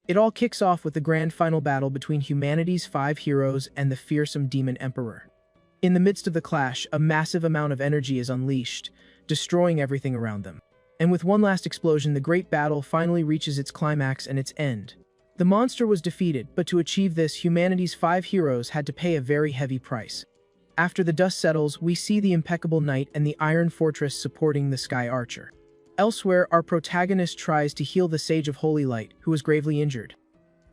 It all kicks off with the grand final battle between humanity's 5 heroes and the fearsome demon emperor. In the midst of the clash, a massive amount of energy is unleashed, destroying everything around them. And with one last explosion, the great battle finally reaches its climax and its end. The monster was defeated, but to achieve this, humanity's 5 heroes had to pay a very heavy price. After the dust settles, we see the impeccable knight and the iron fortress supporting the sky archer. Elsewhere, our protagonist tries to heal the Sage of Holy Light, who was gravely injured.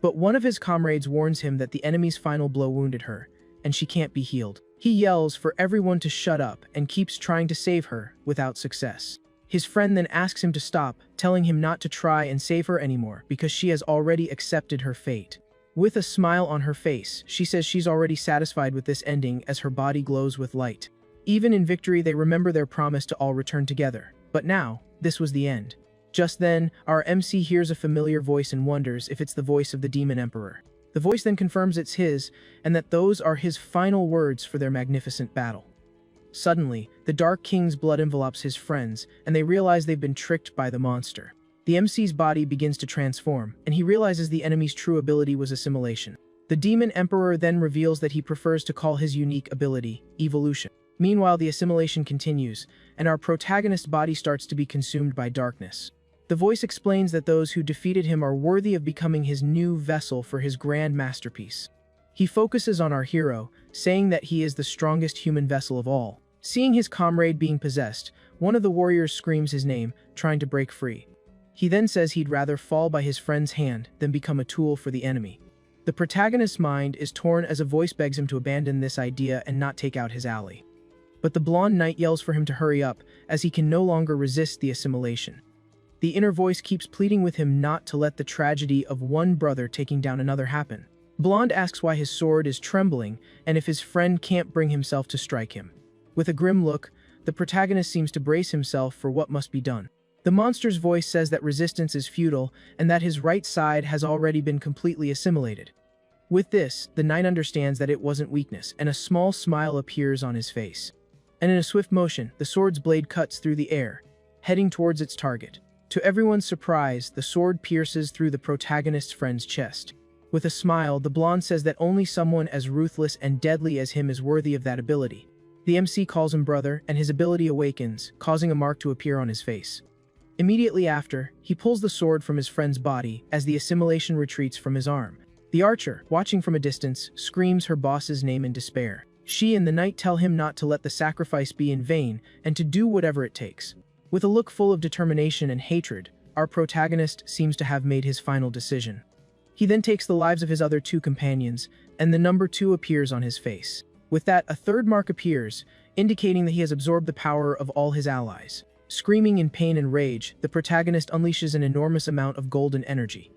But one of his comrades warns him that the enemy's final blow wounded her, and she can't be healed. He yells for everyone to shut up and keeps trying to save her, without success. His friend then asks him to stop, telling him not to try and save her anymore because she has already accepted her fate. With a smile on her face, she says she's already satisfied with this ending as her body glows with light. Even in victory, they remember their promise to all return together. But now, this was the end. Just then, our MC hears a familiar voice and wonders if it's the voice of the Demon Emperor. The voice then confirms it's his, and that those are his final words for their magnificent battle. Suddenly, the Dark King's blood envelops his friends, and they realize they've been tricked by the monster. The MC's body begins to transform, and he realizes the enemy's true ability was assimilation. The Demon Emperor then reveals that he prefers to call his unique ability evolution. Meanwhile, the assimilation continues, and our protagonist's body starts to be consumed by darkness. The voice explains that those who defeated him are worthy of becoming his new vessel for his grand masterpiece. He focuses on our hero, saying that he is the strongest human vessel of all. Seeing his comrade being possessed, one of the warriors screams his name, trying to break free. He then says he'd rather fall by his friend's hand than become a tool for the enemy. The protagonist's mind is torn as a voice begs him to abandon this idea and not take out his ally. But the blonde knight yells for him to hurry up, as he can no longer resist the assimilation. The inner voice keeps pleading with him not to let the tragedy of one brother taking down another happen. Blonde asks why his sword is trembling and if his friend can't bring himself to strike him. With a grim look, the protagonist seems to brace himself for what must be done. The monster's voice says that resistance is futile and that his right side has already been completely assimilated. With this, the knight understands that it wasn't weakness, and a small smile appears on his face. And in a swift motion, the sword's blade cuts through the air, heading towards its target. To everyone's surprise, the sword pierces through the protagonist's friend's chest. With a smile, the blonde says that only someone as ruthless and deadly as him is worthy of that ability. The MC calls him brother, and his ability awakens, causing a mark to appear on his face. Immediately after, he pulls the sword from his friend's body as the assimilation retreats from his arm. The archer, watching from a distance, screams her boss's name in despair. She and the knight tell him not to let the sacrifice be in vain and to do whatever it takes. With a look full of determination and hatred, our protagonist seems to have made his final decision. He then takes the lives of his other 2 companions, and the number 2 appears on his face. With that, a third mark appears, indicating that he has absorbed the power of all his allies. Screaming in pain and rage, the protagonist unleashes an enormous amount of golden energy.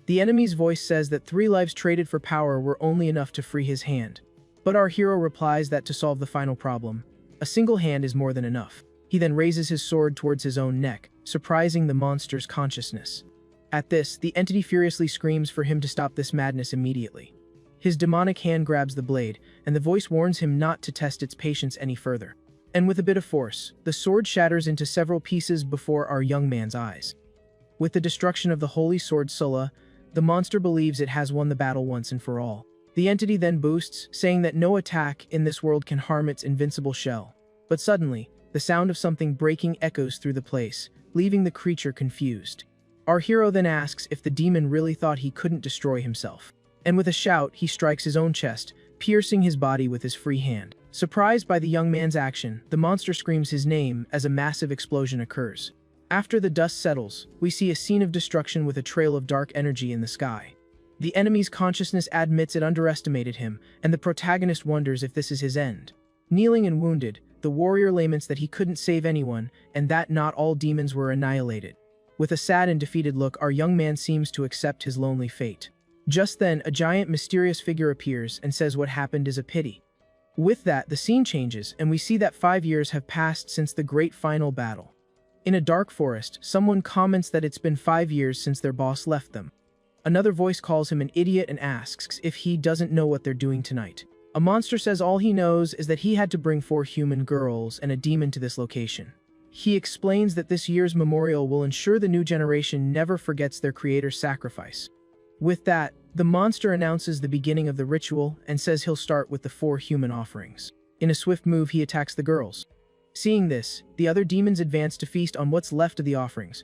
The enemy's voice says that 3 lives traded for power were only enough to free his hand. But our hero replies that to solve the final problem, a single hand is more than enough. He then raises his sword towards his own neck, surprising the monster's consciousness. At this, the entity furiously screams for him to stop this madness immediately. His demonic hand grabs the blade, and the voice warns him not to test its patience any further. And with a bit of force, the sword shatters into several pieces before our young man's eyes. With the destruction of the holy sword Sulla, the monster believes it has won the battle once and for all. The entity then boosts, saying that no attack in this world can harm its invincible shell. But suddenly, the sound of something breaking echoes through the place, leaving the creature confused. Our hero then asks if the demon really thought he couldn't destroy himself. And with a shout, he strikes his own chest, piercing his body with his free hand. Surprised by the young man's action, the monster screams his name as a massive explosion occurs. After the dust settles, we see a scene of destruction with a trail of dark energy in the sky. The enemy's consciousness admits it underestimated him, and the protagonist wonders if this is his end. Kneeling and wounded, the warrior laments that he couldn't save anyone, and that not all demons were annihilated. With a sad and defeated look, our young man seems to accept his lonely fate. Just then, a giant mysterious figure appears and says what happened is a pity. With that, the scene changes, and we see that 5 years have passed since the great final battle. In a dark forest, someone comments that it's been 5 years since their boss left them. Another voice calls him an idiot and asks if he doesn't know what they're doing tonight. A monster says all he knows is that he had to bring 4 human girls and a demon to this location. He explains that this year's memorial will ensure the new generation never forgets their creator's sacrifice. With that, the monster announces the beginning of the ritual and says he'll start with the 4 human offerings. In a swift move, he attacks the girls. Seeing this, the other demons advance to feast on what's left of the offerings.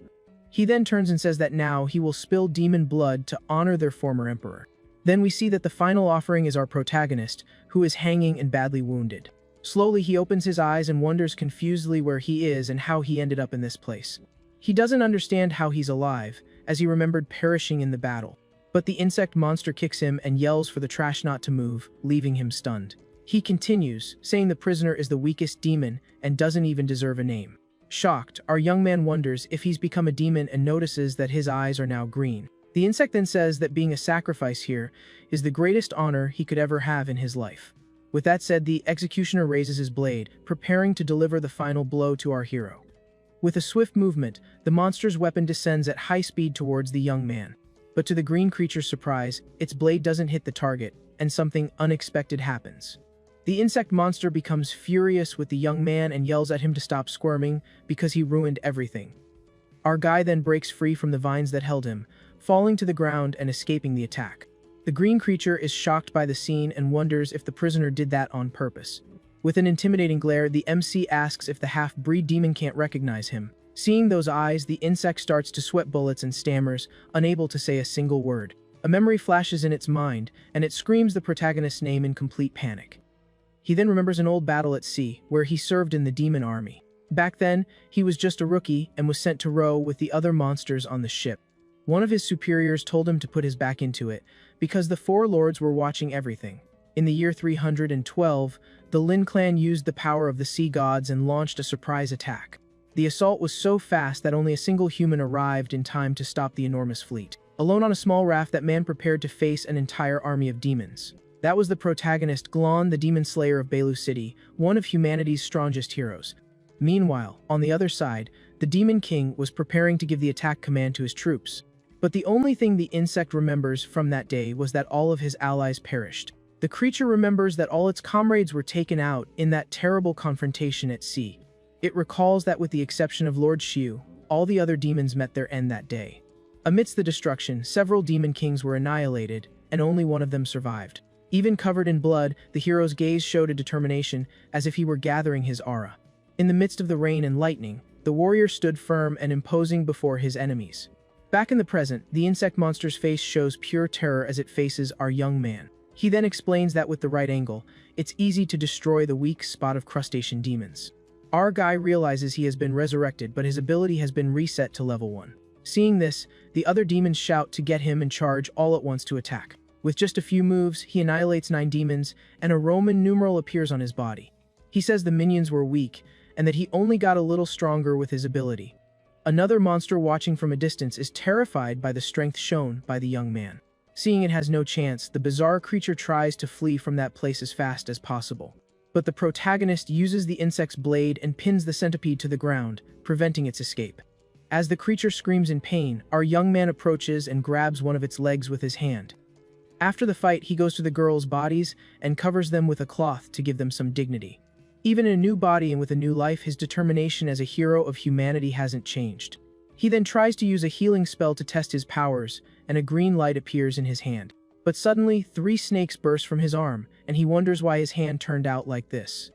He then turns and says that now he will spill demon blood to honor their former emperor. Then we see that the final offering is our protagonist, who is hanging and badly wounded. Slowly, he opens his eyes and wonders confusedly where he is and how he ended up in this place. He doesn't understand how he's alive, as he remembered perishing in the battle. But the insect monster kicks him and yells for the trash not to move, leaving him stunned. He continues, saying the prisoner is the weakest demon and doesn't even deserve a name. Shocked, our young man wonders if he's become a demon and notices that his eyes are now green. The insect then says that being a sacrifice here is the greatest honor he could ever have in his life. With that said, the executioner raises his blade, preparing to deliver the final blow to our hero. With a swift movement, the monster's weapon descends at high speed towards the young man. But to the green creature's surprise, its blade doesn't hit the target, and something unexpected happens. The insect monster becomes furious with the young man and yells at him to stop squirming because he ruined everything. Our guy then breaks free from the vines that held him, falling to the ground and escaping the attack. The green creature is shocked by the scene and wonders if the prisoner did that on purpose. With an intimidating glare, the MC asks if the half-breed demon can't recognize him. Seeing those eyes, the insect starts to sweat bullets and stammers, unable to say a single word. A memory flashes in its mind, and it screams the protagonist's name in complete panic. He then remembers an old battle at sea, where he served in the demon army. Back then, he was just a rookie and was sent to row with the other monsters on the ship. One of his superiors told him to put his back into it, because the 4 lords were watching everything. In the year 312, the Lin clan used the power of the sea gods and launched a surprise attack. The assault was so fast that only a single human arrived in time to stop the enormous fleet. Alone on a small raft, that man prepared to face an entire army of demons. That was the protagonist, Glon, the demon slayer of Belu City, one of humanity's strongest heroes. Meanwhile, on the other side, the Demon King was preparing to give the attack command to his troops. But the only thing the insect remembers from that day was that all of his allies perished. The creature remembers that all its comrades were taken out in that terrible confrontation at sea. It recalls that with the exception of Lord Xiu, all the other demons met their end that day. Amidst the destruction, several demon kings were annihilated, and only one of them survived. Even covered in blood, the hero's gaze showed a determination, as if he were gathering his aura. In the midst of the rain and lightning, the warrior stood firm and imposing before his enemies. Back in the present, the insect monster's face shows pure terror as it faces our young man. He then explains that with the right angle, it's easy to destroy the weak spot of crustacean demons. Our guy realizes he has been resurrected, but his ability has been reset to level 1. Seeing this, the other demons shout to get him and charge all at once to attack. With just a few moves, he annihilates 9 demons, and a Roman numeral appears on his body. He says the minions were weak, and that he only got a little stronger with his ability. Another monster watching from a distance is terrified by the strength shown by the young man. Seeing it has no chance, the bizarre creature tries to flee from that place as fast as possible. But the protagonist uses the insect's blade and pins the centipede to the ground, preventing its escape. As the creature screams in pain, our young man approaches and grabs one of its legs with his hand. After the fight, he goes to the girls' bodies and covers them with a cloth to give them some dignity. Even in a new body and with a new life, his determination as a hero of humanity hasn't changed. He then tries to use a healing spell to test his powers, and a green light appears in his hand. But suddenly, 3 snakes burst from his arm, and he wonders why his hand turned out like this.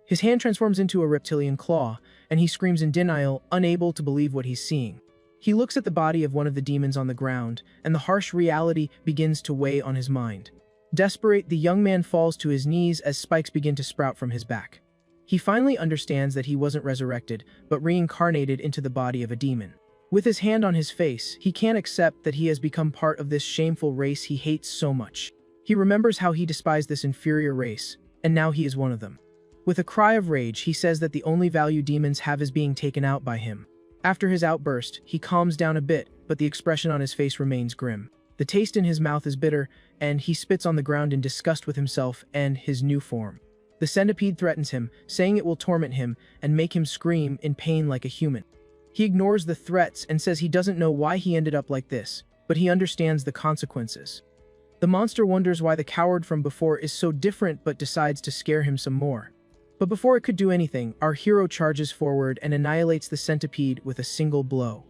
His hand transforms into a reptilian claw, and he screams in denial, unable to believe what he's seeing. He looks at the body of one of the demons on the ground, and the harsh reality begins to weigh on his mind. Desperate, the young man falls to his knees as spikes begin to sprout from his back. He finally understands that he wasn't resurrected, but reincarnated into the body of a demon. With his hand on his face, he can't accept that he has become part of this shameful race he hates so much. He remembers how he despised this inferior race, and now he is one of them. With a cry of rage, he says that the only value demons have is being taken out by him. After his outburst, he calms down a bit, but the expression on his face remains grim. The taste in his mouth is bitter, and he spits on the ground in disgust with himself and his new form. The centipede threatens him, saying it will torment him and make him scream in pain like a human. He ignores the threats and says he doesn't know why he ended up like this, but he understands the consequences. The monster wonders why the coward from before is so different but decides to scare him some more. But before it could do anything, our hero charges forward and annihilates the centipede with a single blow.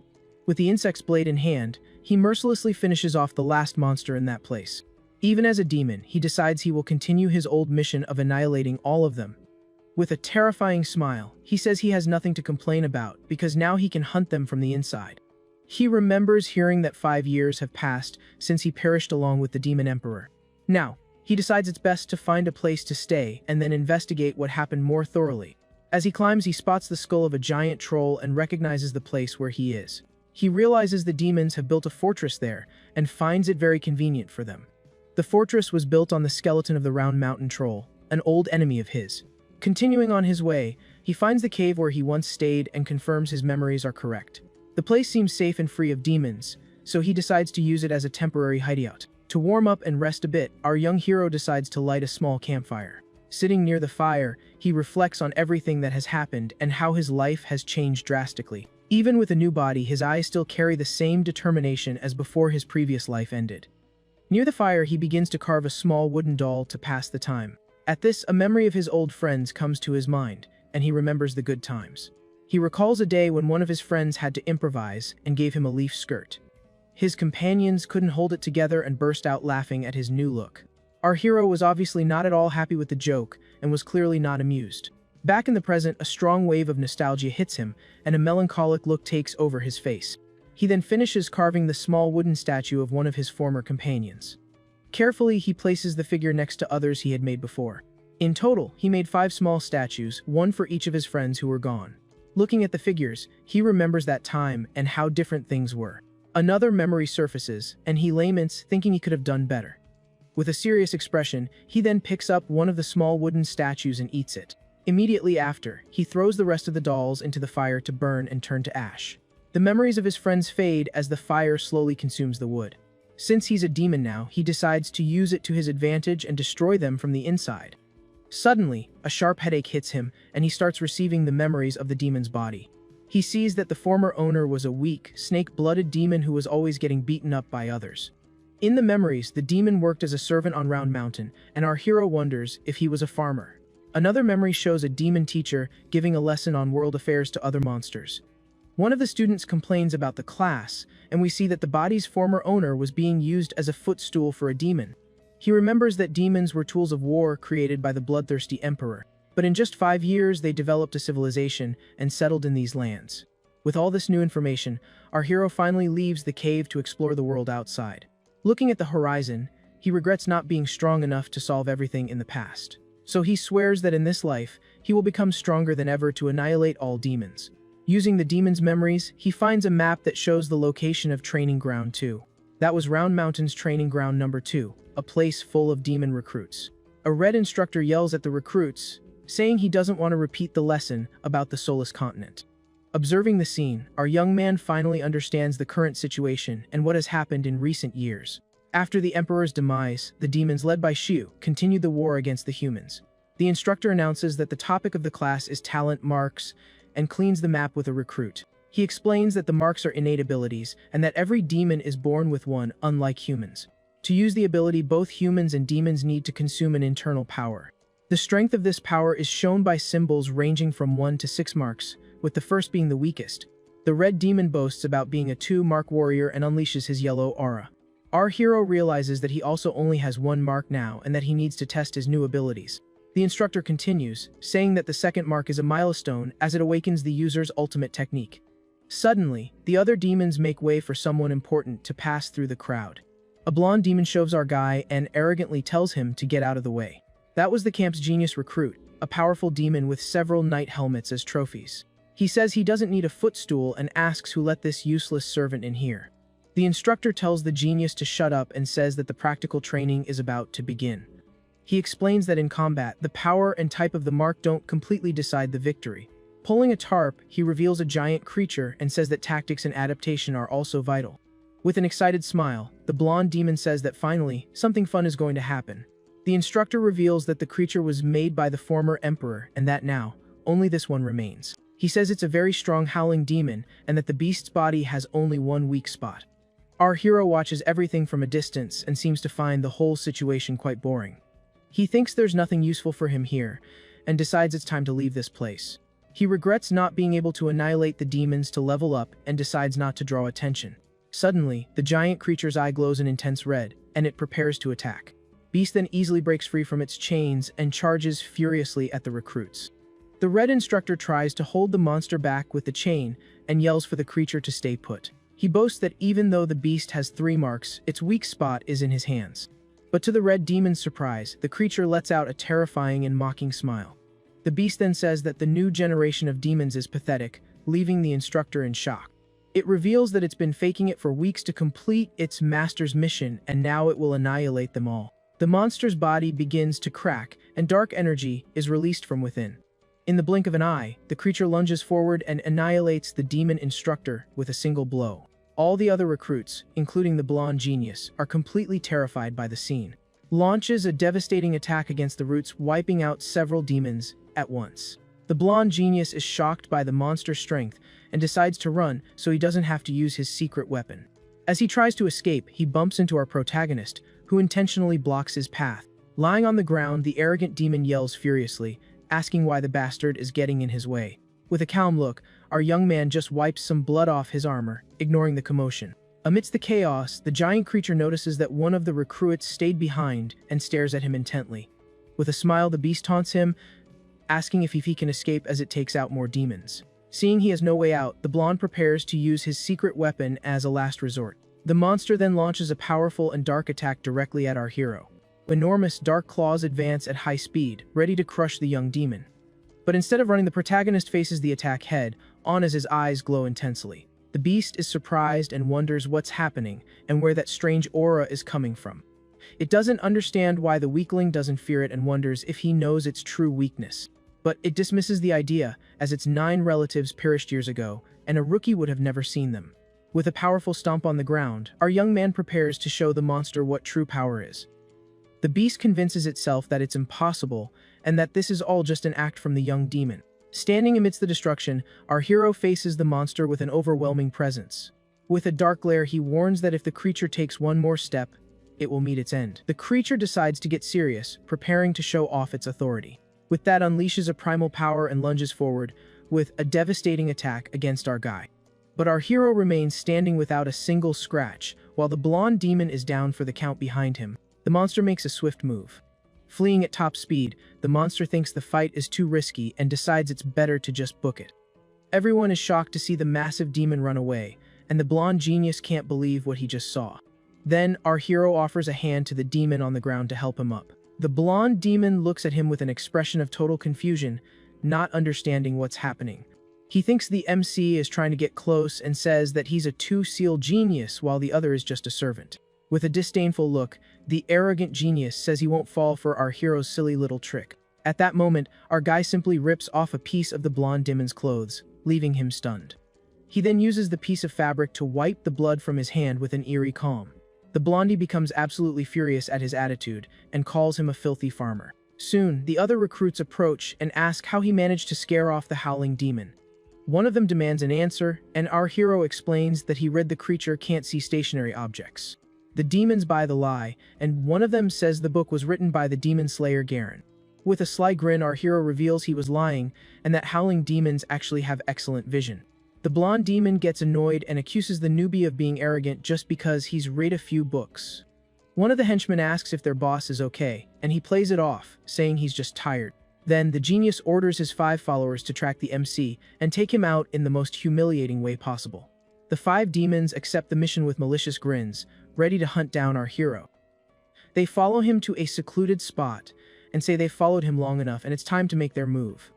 With the insect's blade in hand, he mercilessly finishes off the last monster in that place. Even as a demon, he decides he will continue his old mission of annihilating all of them. With a terrifying smile, he says he has nothing to complain about because now he can hunt them from the inside. He remembers hearing that 5 years have passed since he perished along with the Demon Emperor. Now, he decides it's best to find a place to stay and then investigate what happened more thoroughly. As he climbs, he spots the skull of a giant troll and recognizes the place where he is. He realizes the demons have built a fortress there and finds it very convenient for them. The fortress was built on the skeleton of the Round Mountain Troll, an old enemy of his. Continuing on his way, he finds the cave where he once stayed and confirms his memories are correct. The place seems safe and free of demons, so he decides to use it as a temporary hideout. To warm up and rest a bit, our young hero decides to light a small campfire. Sitting near the fire, he reflects on everything that has happened and how his life has changed drastically. Even with a new body, his eyes still carry the same determination as before his previous life ended. Near the fire, he begins to carve a small wooden doll to pass the time. At this, a memory of his old friends comes to his mind, and he remembers the good times. He recalls a day when one of his friends had to improvise and gave him a leaf skirt. His companions couldn't hold it together and burst out laughing at his new look. Our hero was obviously not at all happy with the joke and was clearly not amused. Back in the present, a strong wave of nostalgia hits him, and a melancholic look takes over his face. He then finishes carving the small wooden statue of one of his former companions. Carefully, he places the figure next to others he had made before. In total, he made 5 small statues, one for each of his friends who were gone. Looking at the figures, he remembers that time and how different things were. Another memory surfaces, and he laments, thinking he could have done better. With a serious expression, he then picks up one of the small wooden statues and eats it. Immediately after, he throws the rest of the dolls into the fire to burn and turn to ash. The memories of his friends fade as the fire slowly consumes the wood. Since he's a demon now, he decides to use it to his advantage and destroy them from the inside. Suddenly, a sharp headache hits him, and he starts receiving the memories of the demon's body. He sees that the former owner was a weak, snake-blooded demon who was always getting beaten up by others. In the memories, the demon worked as a servant on Round Mountain, and our hero wonders if he was a farmer. Another memory shows a demon teacher giving a lesson on world affairs to other monsters. One of the students complains about the class, and we see that the body's former owner was being used as a footstool for a demon. He remembers that demons were tools of war created by the bloodthirsty emperor, but in just 5 years they developed a civilization and settled in these lands. With all this new information, our hero finally leaves the cave to explore the world outside. Looking at the horizon, he regrets not being strong enough to solve everything in the past. So he swears that in this life, he will become stronger than ever to annihilate all demons. Using the demon's memories, he finds a map that shows the location of Training Ground 2. That was Round Mountain's Training Ground number 2, a place full of demon recruits. A red instructor yells at the recruits, saying he doesn't want to repeat the lesson about the soulless continent. Observing the scene, our young man finally understands the current situation and what has happened in recent years. After the Emperor's demise, the demons led by Xiu continued the war against the humans. The instructor announces that the topic of the class is talent marks and cleans the map with a recruit. He explains that the marks are innate abilities and that every demon is born with one, unlike humans. To use the ability, both humans and demons need to consume an internal power. The strength of this power is shown by symbols ranging from 1 to 6 marks, with the first being the weakest. The red demon boasts about being a 2-mark warrior and unleashes his yellow aura. Our hero realizes that he also only has 1 mark now and that he needs to test his new abilities. The instructor continues, saying that the 2nd mark is a milestone as it awakens the user's ultimate technique. Suddenly, the other demons make way for someone important to pass through the crowd. A blonde demon shoves our guy and arrogantly tells him to get out of the way. That was the camp's genius recruit, a powerful demon with several knight helmets as trophies. He says he doesn't need a footstool and asks who let this useless servant in here. The instructor tells the genius to shut up and says that the practical training is about to begin. He explains that in combat, the power and type of the mark don't completely decide the victory. Pulling a tarp, he reveals a giant creature and says that tactics and adaptation are also vital. With an excited smile, the blonde demon says that finally, something fun is going to happen. The instructor reveals that the creature was made by the former emperor and that now, only this one remains. He says it's a very strong howling demon and that the beast's body has only 1 weak spot. Our hero watches everything from a distance and seems to find the whole situation quite boring. He thinks there's nothing useful for him here, and decides it's time to leave this place. He regrets not being able to annihilate the demons to level up and decides not to draw attention. Suddenly, the giant creature's eye glows an intense red, and it prepares to attack. Beast then easily breaks free from its chains and charges furiously at the recruits. The red instructor tries to hold the monster back with the chain and yells for the creature to stay put. He boasts that even though the beast has 3 marks, its weak spot is in his hands. But to the red demon's surprise, the creature lets out a terrifying and mocking smile. The beast then says that the new generation of demons is pathetic, leaving the instructor in shock. It reveals that it's been faking it for weeks to complete its master's mission, and now it will annihilate them all. The monster's body begins to crack, and dark energy is released from within. In the blink of an eye, the creature lunges forward and annihilates the demon instructor with a single blow. All the other recruits, including the blonde genius, are completely terrified by the scene. Launches a devastating attack against the roots, wiping out several demons at once. The blonde genius is shocked by the monster's strength and decides to run so he doesn't have to use his secret weapon. As he tries to escape, he bumps into our protagonist, who intentionally blocks his path. Lying on the ground, the arrogant demon yells furiously, asking why the bastard is getting in his way. With a calm look, our young man just wipes some blood off his armor, ignoring the commotion. Amidst the chaos, the giant creature notices that one of the recruits stayed behind and stares at him intently. With a smile, the beast taunts him, asking if he can escape as it takes out more demons. Seeing he has no way out, the blonde prepares to use his secret weapon as a last resort. The monster then launches a powerful and dark attack directly at our hero. Enormous dark claws advance at high speed, ready to crush the young demon. But instead of running, the protagonist faces the attack head on as his eyes glow intensely. The beast is surprised and wonders what's happening and where that strange aura is coming from. It doesn't understand why the weakling doesn't fear it and wonders if he knows its true weakness. But it dismisses the idea, as its 9 relatives perished years ago, and a rookie would have never seen them. With a powerful stomp on the ground, our young man prepares to show the monster what true power is. The beast convinces itself that it's impossible, and that this is all just an act from the young demon. Standing amidst the destruction, our hero faces the monster with an overwhelming presence. With a dark glare, he warns that if the creature takes one more step, it will meet its end. The creature decides to get serious, preparing to show off its authority. With that, unleashes a primal power and lunges forward with a devastating attack against our guy. But our hero remains standing without a single scratch, while the blonde demon is down for the count behind him. The monster makes a swift move. Fleeing at top speed, the monster thinks the fight is too risky and decides it's better to just book it. Everyone is shocked to see the massive demon run away, and the blonde genius can't believe what he just saw. Then, our hero offers a hand to the demon on the ground to help him up. The blonde demon looks at him with an expression of total confusion, not understanding what's happening. He thinks the MC is trying to get close and says that he's a two-seal genius while the other is just a servant. With a disdainful look, the arrogant genius says he won't fall for our hero's silly little trick. At that moment, our guy simply rips off a piece of the blonde demon's clothes, leaving him stunned. He then uses the piece of fabric to wipe the blood from his hand with an eerie calm. The blondie becomes absolutely furious at his attitude and calls him a filthy farmer. Soon, the other recruits approach and ask how he managed to scare off the howling demon. One of them demands an answer, and our hero explains that he read the creature can't see stationary objects. The demons buy the lie, and one of them says the book was written by the demon slayer Garen. With a sly grin, our hero reveals he was lying, and that howling demons actually have excellent vision. The blonde demon gets annoyed and accuses the newbie of being arrogant just because he's read a few books. One of the henchmen asks if their boss is okay, and he plays it off, saying he's just tired. Then, the genius orders his 5 followers to track the MC and take him out in the most humiliating way possible. The 5 demons accept the mission with malicious grins, ready to hunt down our hero. They follow him to a secluded spot and say they've followed him long enough and it's time to make their move.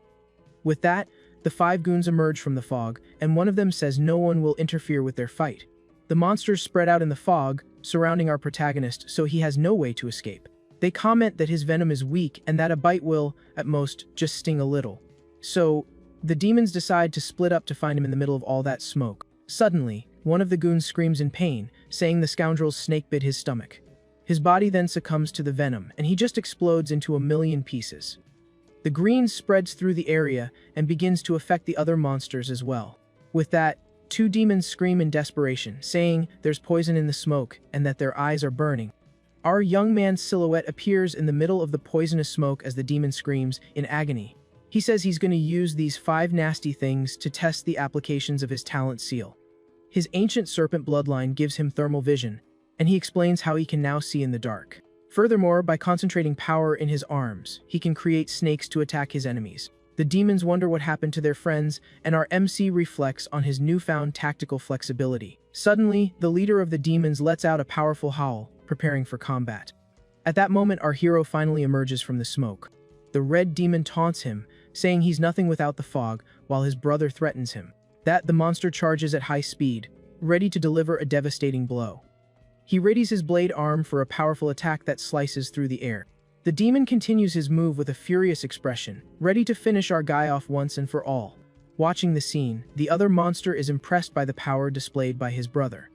With that, the 5 goons emerge from the fog, and one of them says no one will interfere with their fight. The monsters spread out in the fog, surrounding our protagonist, so he has no way to escape. They comment that his venom is weak and that a bite will, at most, just sting a little. So, the demons decide to split up to find him in the middle of all that smoke. Suddenly, one of the goons screams in pain, saying the scoundrel's snake bit his stomach. His body then succumbs to the venom, and he just explodes into a million pieces. The green spreads through the area and begins to affect the other monsters as well. With that, 2 demons scream in desperation, saying there's poison in the smoke and that their eyes are burning. Our young man's silhouette appears in the middle of the poisonous smoke as the demon screams in agony. He says he's going to use these 5 nasty things to test the applications of his talent seal. His ancient serpent bloodline gives him thermal vision, and he explains how he can now see in the dark. Furthermore, by concentrating power in his arms, he can create snakes to attack his enemies. The demons wonder what happened to their friends, and our MC reflects on his newfound tactical flexibility. Suddenly, the leader of the demons lets out a powerful howl, preparing for combat. At that moment, our hero finally emerges from the smoke. The red demon taunts him, saying he's nothing without the fog, while his brother threatens him. The monster charges at high speed, ready to deliver a devastating blow. He readies his blade arm for a powerful attack that slices through the air. The demon continues his move with a furious expression, ready to finish our guy off once and for all. Watching the scene, the other monster is impressed by the power displayed by his brother.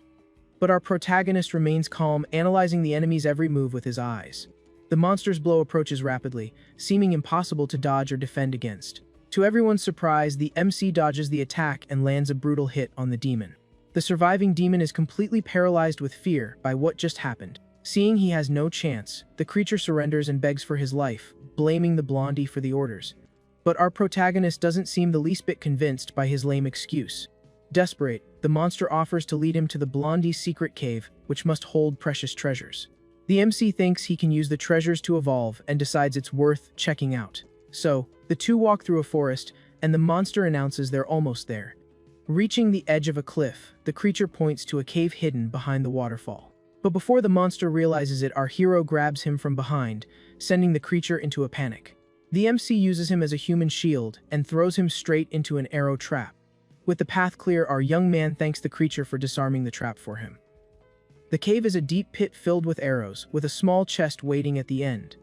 But our protagonist remains calm, analyzing the enemy's every move with his eyes. The monster's blow approaches rapidly, seeming impossible to dodge or defend against. To everyone's surprise, the MC dodges the attack and lands a brutal hit on the demon. The surviving demon is completely paralyzed with fear by what just happened. Seeing he has no chance, the creature surrenders and begs for his life, blaming the blondie for the orders. But our protagonist doesn't seem the least bit convinced by his lame excuse. Desperate, the monster offers to lead him to the blondie's secret cave, which must hold precious treasures. The MC thinks he can use the treasures to evolve and decides it's worth checking out. So, the two walk through a forest, and the monster announces they're almost there. Reaching the edge of a cliff, the creature points to a cave hidden behind the waterfall. But before the monster realizes it, our hero grabs him from behind, sending the creature into a panic. The MC uses him as a human shield and throws him straight into an arrow trap. With the path clear, our young man thanks the creature for disarming the trap for him. The cave is a deep pit filled with arrows, with a small chest waiting at the end.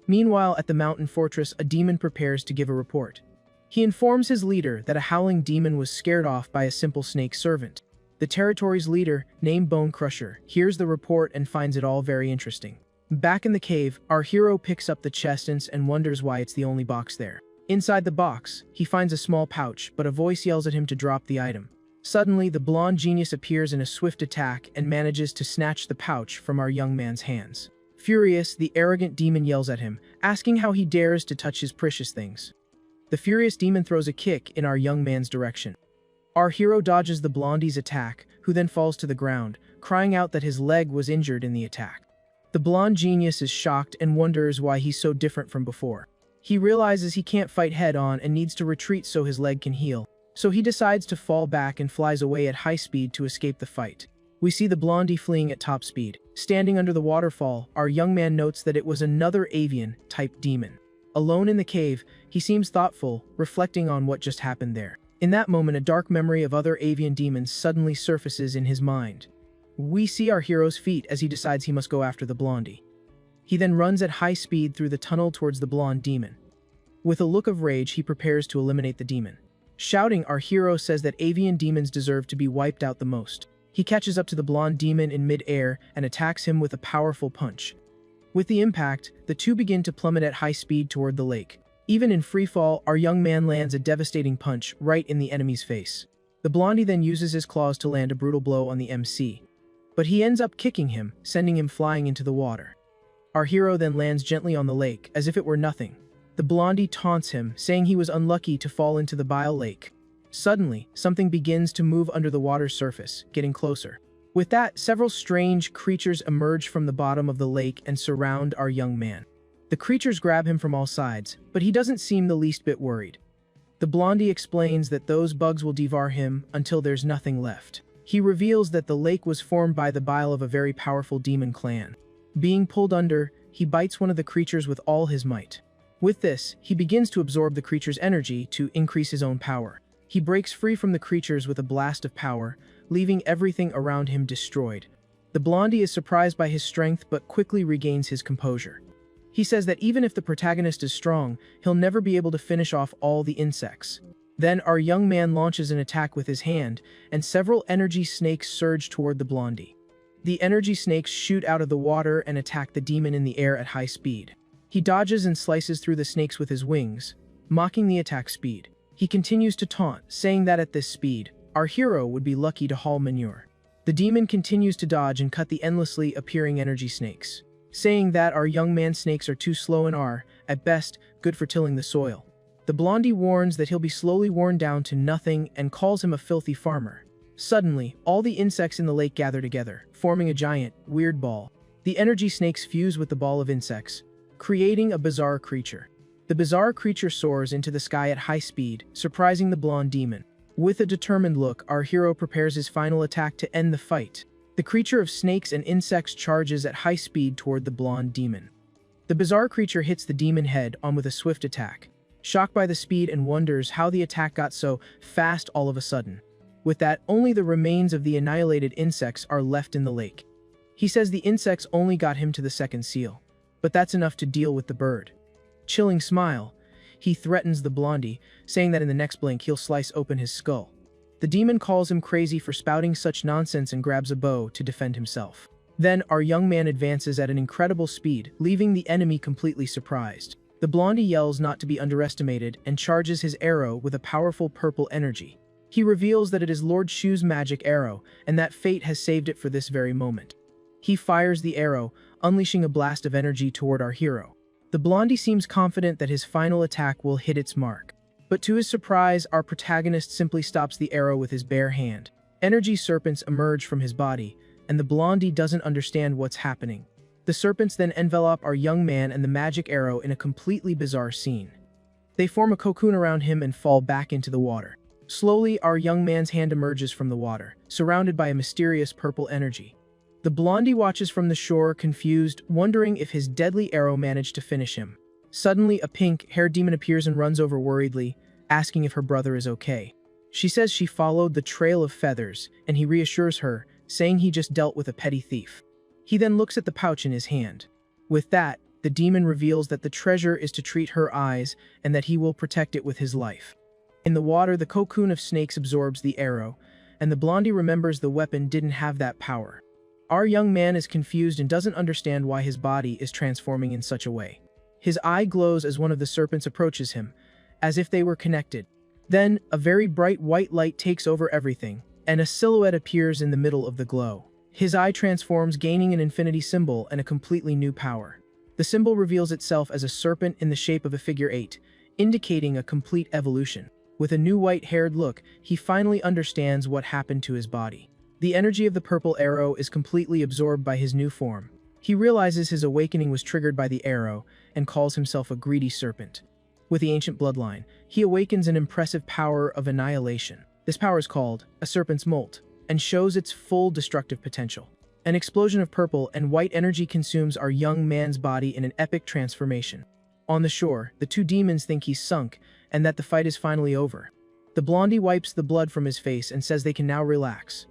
Meanwhile, at the mountain fortress, a demon prepares to give a report. He informs his leader that a howling demon was scared off by a simple snake servant. The territory's leader, named Bone Crusher, hears the report and finds it all very interesting. Back in the cave, our hero picks up the chest and wonders why it's the only box there. Inside the box, he finds a small pouch, but a voice yells at him to drop the item. Suddenly, the blonde genius appears in a swift attack and manages to snatch the pouch from our young man's hands. Furious, the arrogant demon yells at him, asking how he dares to touch his precious things. The furious demon throws a kick in our young man's direction. Our hero dodges the blondie's attack, who then falls to the ground, crying out that his leg was injured in the attack. The blonde genius is shocked and wonders why he's so different from before. He realizes he can't fight head-on and needs to retreat so his leg can heal. So he decides to fall back and flies away at high speed to escape the fight. We see the blondie fleeing at top speed. Standing under the waterfall, our young man notes that it was another avian-type demon. Alone in the cave, he seems thoughtful, reflecting on what just happened there. In that moment, a dark memory of other avian demons suddenly surfaces in his mind. We see our hero's feet as he decides he must go after the blondie. He then runs at high speed through the tunnel towards the blonde demon. With a look of rage, he prepares to eliminate the demon. Shouting, our hero says that avian demons deserve to be wiped out the most. He catches up to the blonde demon in mid-air and attacks him with a powerful punch. With the impact, the two begin to plummet at high speed toward the lake. Even in freefall, our young man lands a devastating punch right in the enemy's face. The blondie then uses his claws to land a brutal blow on the MC. But he ends up kicking him, sending him flying into the water. Our hero then lands gently on the lake, as if it were nothing. The blondie taunts him, saying he was unlucky to fall into the bile lake. Suddenly, something begins to move under the water's surface, getting closer. With that, several strange creatures emerge from the bottom of the lake and surround our young man. The creatures grab him from all sides, but he doesn't seem the least bit worried. The blondie explains that those bugs will devour him until there's nothing left. He reveals that the lake was formed by the bile of a very powerful demon clan. Being pulled under, he bites one of the creatures with all his might. With this, he begins to absorb the creature's energy to increase his own power. He breaks free from the creatures with a blast of power, leaving everything around him destroyed. The blondie is surprised by his strength but quickly regains his composure. He says that even if the protagonist is strong, he'll never be able to finish off all the insects. Then our young man launches an attack with his hand, and several energy snakes surge toward the blondie. The energy snakes shoot out of the water and attack the demon in the air at high speed. He dodges and slices through the snakes with his wings, mocking the attack speed. He continues to taunt, saying that at this speed, our hero would be lucky to haul manure. The demon continues to dodge and cut the endlessly appearing energy snakes, saying that our young man's snakes are too slow and are, at best, good for tilling the soil. The The blondie warns that he'll be slowly worn down to nothing and calls him a filthy farmer. Suddenly, all the insects in the lake gather together, forming a giant, weird ball. The energy snakes fuse with the ball of insects, creating a bizarre creature. The bizarre creature soars into the sky at high speed, surprising the blonde demon. With a determined look, our hero prepares his final attack to end the fight. The creature of snakes and insects charges at high speed toward the blonde demon. The bizarre creature hits the demon head on with a swift attack, shocked by the speed and wonders how the attack got so fast all of a sudden. With that, only the remains of the annihilated insects are left in the lake. He says the insects only got him to the second seal, but that's enough to deal with the bird. Chilling smile, he threatens the blondie, saying that in the next blink he'll slice open his skull. The demon calls him crazy for spouting such nonsense and grabs a bow to defend himself. Then our young man advances at an incredible speed, leaving the enemy completely surprised. The blondie yells not to be underestimated and charges his arrow with a powerful purple energy. He reveals that it is Lord Shu's magic arrow and that fate has saved it for this very moment. He fires the arrow, unleashing a blast of energy toward our hero. The blondie seems confident that his final attack will hit its mark. But to his surprise, our protagonist simply stops the arrow with his bare hand. Energy serpents emerge from his body, and the blondie doesn't understand what's happening. The serpents then envelop our young man and the magic arrow in a completely bizarre scene. They form a cocoon around him and fall back into the water. Slowly, our young man's hand emerges from the water, surrounded by a mysterious purple energy. The blondie watches from the shore, confused, wondering if his deadly arrow managed to finish him. Suddenly, a pink-haired demon appears and runs over worriedly, asking if her brother is okay. She says she followed the trail of feathers, and he reassures her, saying he just dealt with a petty thief. He then looks at the pouch in his hand. With that, the demon reveals that the treasure is to treat her eyes and that he will protect it with his life. In the water, the cocoon of snakes absorbs the arrow, and the blondie remembers the weapon didn't have that power. Our young man is confused and doesn't understand why his body is transforming in such a way. His eye glows as one of the serpents approaches him, as if they were connected. Then, a very bright white light takes over everything, and a silhouette appears in the middle of the glow. His eye transforms, gaining an infinity symbol and a completely new power. The symbol reveals itself as a serpent in the shape of a figure 8, indicating a complete evolution. With a new white-haired look, he finally understands what happened to his body. The energy of the purple arrow is completely absorbed by his new form. He realizes his awakening was triggered by the arrow and calls himself a greedy serpent. With the ancient bloodline, he awakens an impressive power of annihilation. This power is called a serpent's molt and shows its full destructive potential. An explosion of purple and white energy consumes our young man's body in an epic transformation. On the shore, the two demons think he's sunk and that the fight is finally over. The blondie wipes the blood from his face and says they can now relax.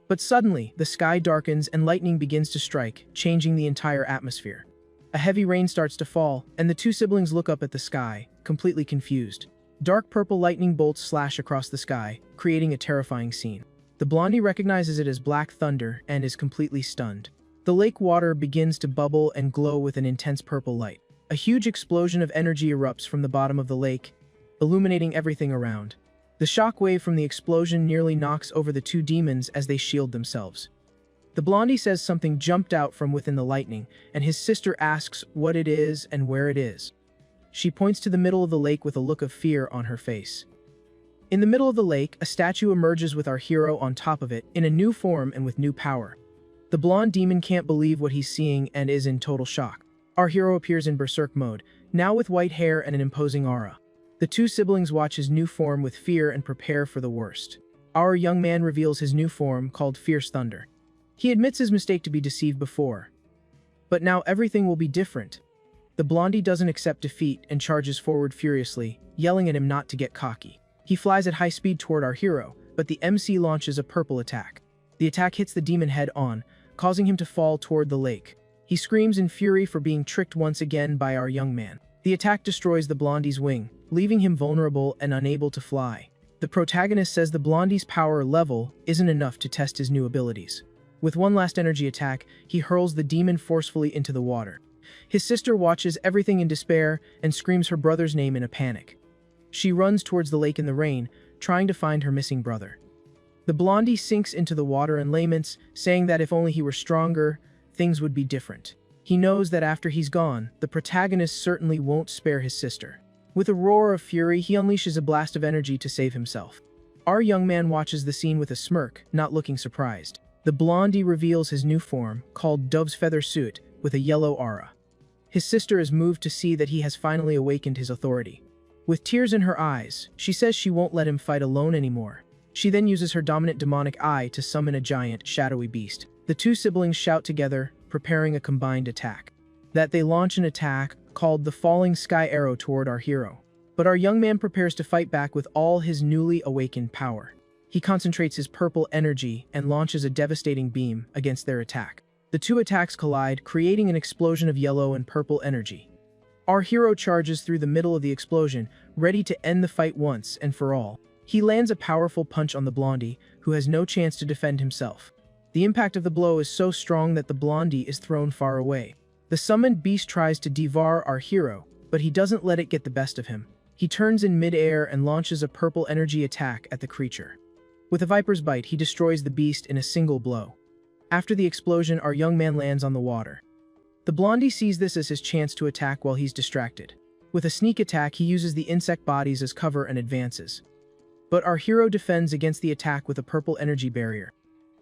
But suddenly, the sky darkens and lightning begins to strike, changing the entire atmosphere. A heavy rain starts to fall, and the two siblings look up at the sky, completely confused. Dark purple lightning bolts slash across the sky, creating a terrifying scene. The blondie recognizes it as black thunder and is completely stunned. The lake water begins to bubble and glow with an intense purple light. A huge explosion of energy erupts from the bottom of the lake, illuminating everything around. The shockwave from the explosion nearly knocks over the two demons as they shield themselves. The blondie says something jumped out from within the lightning, and his sister asks what it is and where it is. She points to the middle of the lake with a look of fear on her face. In the middle of the lake, a statue emerges with our hero on top of it, in a new form and with new power. The blonde demon can't believe what he's seeing and is in total shock. Our hero appears in berserk mode, now with white hair and an imposing aura. The two siblings watch his new form with fear and prepare for the worst. Our young man reveals his new form, called Fierce Thunder. He admits his mistake to be deceived before. But now everything will be different. The blondie doesn't accept defeat and charges forward furiously, yelling at him not to get cocky. He flies at high speed toward our hero, but the MC launches a purple attack. The attack hits the demon head on, causing him to fall toward the lake. He screams in fury for being tricked once again by our young man. The attack destroys the blondie's wing, leaving him vulnerable and unable to fly. The protagonist says the blondie's power level isn't enough to test his new abilities. With one last energy attack, he hurls the demon forcefully into the water. His sister watches everything in despair and screams her brother's name in a panic. She runs towards the lake in the rain, trying to find her missing brother. The blondie sinks into the water and laments, saying that if only he were stronger, things would be different. He knows that after he's gone, the protagonist certainly won't spare his sister. With a roar of fury, he unleashes a blast of energy to save himself. Our young man watches the scene with a smirk, not looking surprised. The blondie reveals his new form, called Dove's Feather Suit, with a yellow aura. His sister is moved to see that he has finally awakened his authority. With tears in her eyes, she says she won't let him fight alone anymore. She then uses her dominant demonic eye to summon a giant, shadowy beast. The two siblings shout together, preparing a combined attack. They launch an attack called the Falling Sky Arrow toward our hero. But our young man prepares to fight back with all his newly awakened power. He concentrates his purple energy and launches a devastating beam against their attack. The two attacks collide, creating an explosion of yellow and purple energy. Our hero charges through the middle of the explosion, ready to end the fight once and for all. He lands a powerful punch on the blondie, who has no chance to defend himself. The impact of the blow is so strong that the blondie is thrown far away. The summoned beast tries to devour our hero, but he doesn't let it get the best of him. He turns in mid-air and launches a purple energy attack at the creature. With a viper's bite, he destroys the beast in a single blow. After the explosion, our young man lands on the water. The blondie sees this as his chance to attack while he's distracted. With a sneak attack, he uses the insect bodies as cover and advances. But our hero defends against the attack with a purple energy barrier.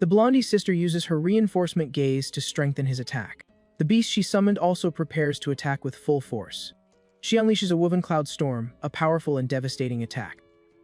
The blondie's sister uses her reinforcement gaze to strengthen his attack. The beast she summoned also prepares to attack with full force. She unleashes a woven cloud storm, a powerful and devastating attack.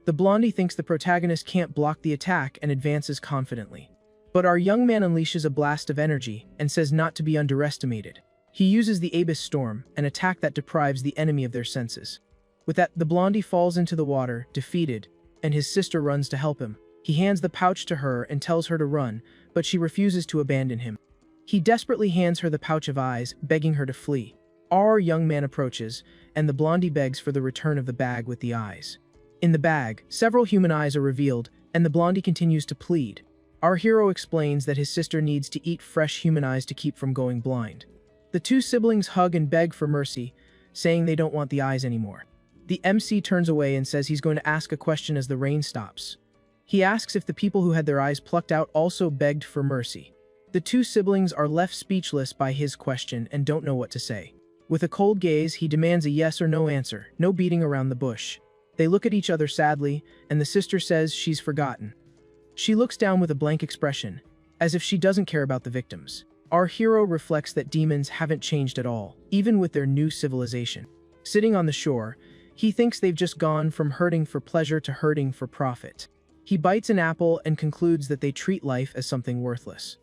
The blondie thinks the protagonist can't block the attack and advances confidently. But our young man unleashes a blast of energy and says not to be underestimated. He uses the Abyss Storm, an attack that deprives the enemy of their senses. With that, the blondie falls into the water, defeated, and his sister runs to help him. He hands the pouch to her and tells her to run, but she refuses to abandon him. He desperately hands her the pouch of eyes, begging her to flee. Our young man approaches, and the blondie begs for the return of the bag with the eyes. In the bag, several human eyes are revealed, and the blondie continues to plead. Our hero explains that his sister needs to eat fresh human eyes to keep from going blind. The two siblings hug and beg for mercy, saying they don't want the eyes anymore. The MC turns away and says he's going to ask a question as the rain stops. He asks if the people who had their eyes plucked out also begged for mercy. The two siblings are left speechless by his question and don't know what to say. With a cold gaze, he demands a yes or no answer, no beating around the bush. They look at each other sadly, and the sister says she's forgotten. She looks down with a blank expression, as if she doesn't care about the victims. Our hero reflects that demons haven't changed at all, even with their new civilization. Sitting on the shore, he thinks they've just gone from hurting for pleasure to hurting for profit. He bites an apple and concludes that they treat life as something worthless.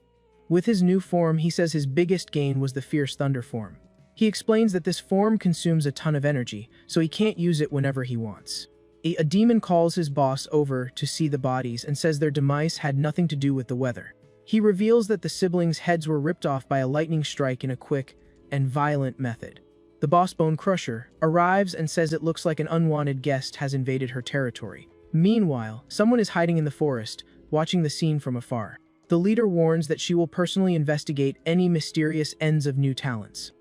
With his new form, he says his biggest gain was the Fierce Thunder form. He explains that this form consumes a ton of energy, so he can't use it whenever he wants. A demon calls his boss over to see the bodies and says their demise had nothing to do with the weather. He reveals that the siblings' heads were ripped off by a lightning strike in a quick and violent method. The boss, Bone Crusher, arrives and says it looks like an unwanted guest has invaded her territory. Meanwhile, someone is hiding in the forest, watching the scene from afar. The leader warns that she will personally investigate any mysterious ends of new talents.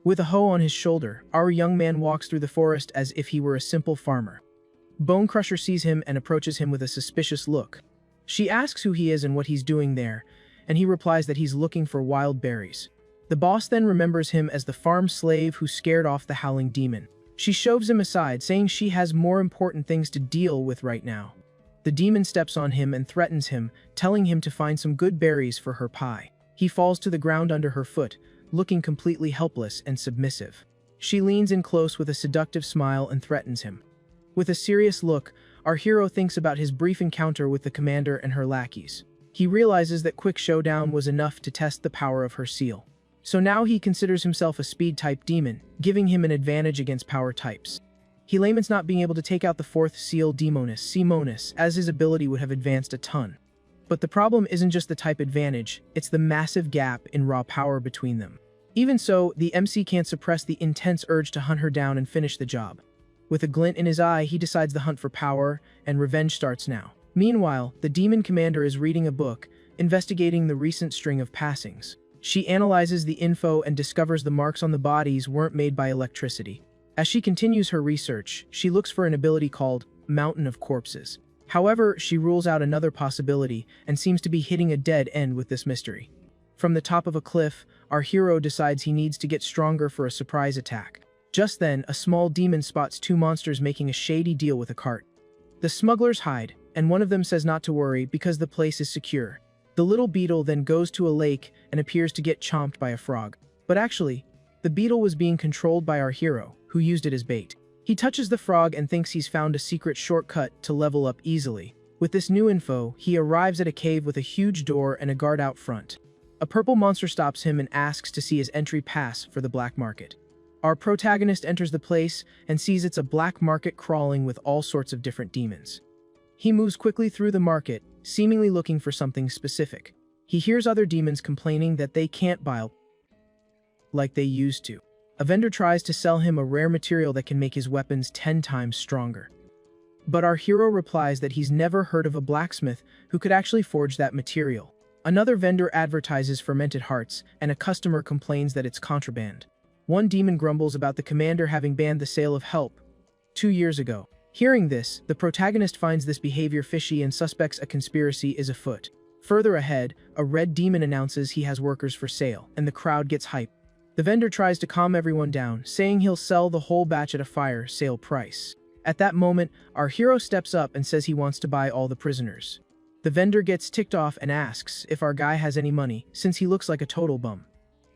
With a hoe on his shoulder, our young man walks through the forest as if he were a simple farmer. Bone Crusher sees him and approaches him with a suspicious look. She asks who he is and what he's doing there, and he replies that he's looking for wild berries. The boss then remembers him as the farm slave who scared off the howling demon. She shoves him aside, saying she has more important things to deal with right now. The demon steps on him and threatens him, telling him to find some good berries for her pie. He falls to the ground under her foot, looking completely helpless and submissive. She leans in close with a seductive smile and threatens him. With a serious look, our hero thinks about his brief encounter with the commander and her lackeys. He realizes that quick showdown was enough to test the power of her seal. So now he considers himself a speed-type demon, giving him an advantage against power types. He laments not being able to take out the fourth seal Demonus, as his ability would have advanced a ton. But the problem isn't just the type advantage, it's the massive gap in raw power between them. Even so, the MC can't suppress the intense urge to hunt her down and finish the job. With a glint in his eye, he decides the hunt for power, and revenge starts now. Meanwhile, the demon commander is reading a book, investigating the recent string of passings. She analyzes the info and discovers the marks on the bodies weren't made by electricity. As she continues her research, she looks for an ability called Mountain of Corpses. However, she rules out another possibility and seems to be hitting a dead end with this mystery. From the top of a cliff, our hero decides he needs to get stronger for a surprise attack. Just then, a small demon spots two monsters making a shady deal with a cart. The smugglers hide, and one of them says not to worry because the place is secure. The little beetle then goes to a lake and appears to get chomped by a frog. But actually, the beetle was being controlled by our hero, who used it as bait. He touches the frog and thinks he's found a secret shortcut to level up easily. With this new info, he arrives at a cave with a huge door and a guard out front. A purple monster stops him and asks to see his entry pass for the black market. Our protagonist enters the place and sees it's a black market crawling with all sorts of different demons. He moves quickly through the market, seemingly looking for something specific. He hears other demons complaining that they can't buy like they used to. A vendor tries to sell him a rare material that can make his weapons 10 times stronger. But our hero replies that he's never heard of a blacksmith who could actually forge that material. Another vendor advertises fermented hearts, and a customer complains that it's contraband. One demon grumbles about the commander having banned the sale of help 2 years ago. Hearing this, the protagonist finds this behavior fishy and suspects a conspiracy is afoot. Further ahead, a red demon announces he has workers for sale, and the crowd gets hyped. The vendor tries to calm everyone down, saying he'll sell the whole batch at a fire sale price. At that moment, our hero steps up and says he wants to buy all the prisoners. The vendor gets ticked off and asks if our guy has any money, since he looks like a total bum.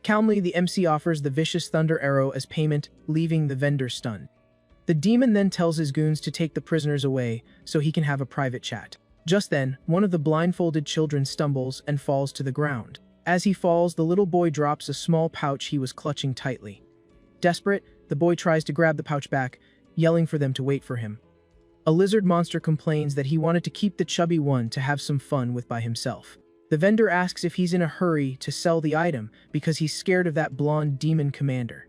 Calmly, the MC offers the vicious thunder arrow as payment, leaving the vendor stunned. The demon then tells his goons to take the prisoners away so he can have a private chat. Just then, one of the blindfolded children stumbles and falls to the ground. As he falls, the little boy drops a small pouch he was clutching tightly. Desperate, the boy tries to grab the pouch back, yelling for them to wait for him. A lizard monster complains that he wanted to keep the chubby one to have some fun with by himself. The vendor asks if he's in a hurry to sell the item because he's scared of that blonde demon commander.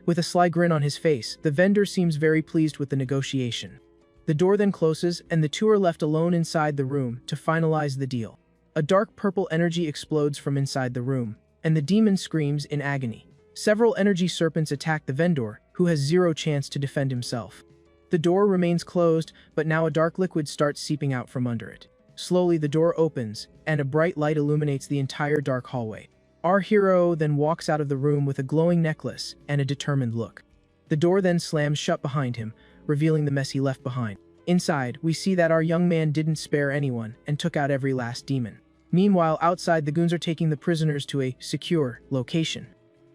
With a sly grin on his face, the vendor seems very pleased with the negotiation. The door then closes and the two are left alone inside the room to finalize the deal. A dark purple energy explodes from inside the room, and the demon screams in agony. Several energy serpents attack the vendor, who has zero chance to defend himself. The door remains closed, but now a dark liquid starts seeping out from under it. Slowly, the door opens, and a bright light illuminates the entire dark hallway. Our hero then walks out of the room with a glowing necklace and a determined look. The door then slams shut behind him, revealing the mess he left behind. Inside, we see that our young man didn't spare anyone and took out every last demon. Meanwhile, outside, the goons are taking the prisoners to a secure location.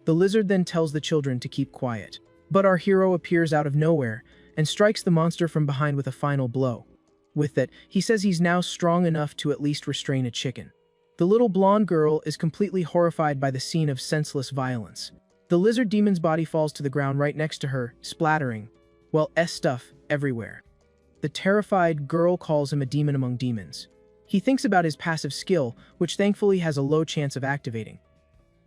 The lizard then tells the children to keep quiet. But our hero appears out of nowhere and strikes the monster from behind with a final blow. With that, he says he's now strong enough to at least restrain a chicken. The little blonde girl is completely horrified by the scene of senseless violence. The lizard demon's body falls to the ground right next to her, splattering, well, stuff everywhere. The terrified girl calls him a demon among demons. He thinks about his passive skill, which thankfully has a low chance of activating.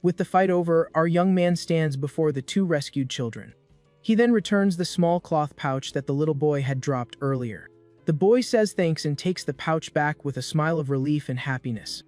With the fight over, our young man stands before the two rescued children. He then returns the small cloth pouch that the little boy had dropped earlier. The boy says thanks and takes the pouch back with a smile of relief and happiness.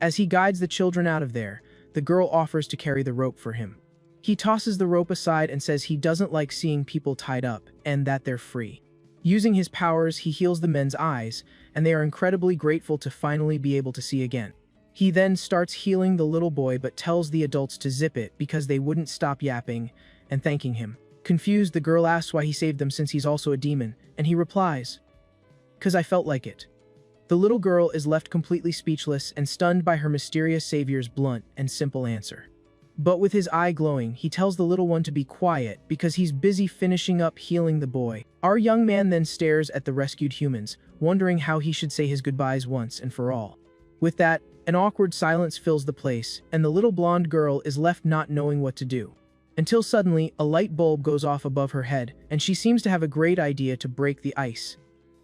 As he guides the children out of there, the girl offers to carry the rope for him. He tosses the rope aside and says he doesn't like seeing people tied up, and that they're free. Using his powers, he heals the men's eyes, and they are incredibly grateful to finally be able to see again. He then starts healing the little boy but tells the adults to zip it because they wouldn't stop yapping and thanking him. Confused, the girl asks why he saved them since he's also a demon, and he replies, "'Cause I felt like it." The little girl is left completely speechless and stunned by her mysterious savior's blunt and simple answer. But with his eye glowing, he tells the little one to be quiet because he's busy finishing up healing the boy. Our young man then stares at the rescued humans, wondering how he should say his goodbyes once and for all. With that, an awkward silence fills the place, and the little blonde girl is left not knowing what to do. Until suddenly, a light bulb goes off above her head, and she seems to have a great idea to break the ice.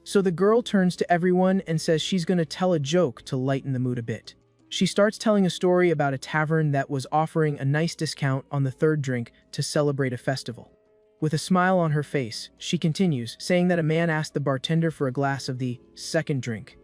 So the girl turns to everyone and says she's gonna tell a joke to lighten the mood a bit. She starts telling a story about a tavern that was offering a nice discount on the third drink to celebrate a festival. With a smile on her face, she continues, saying that a man asked the bartender for a glass of the second drink.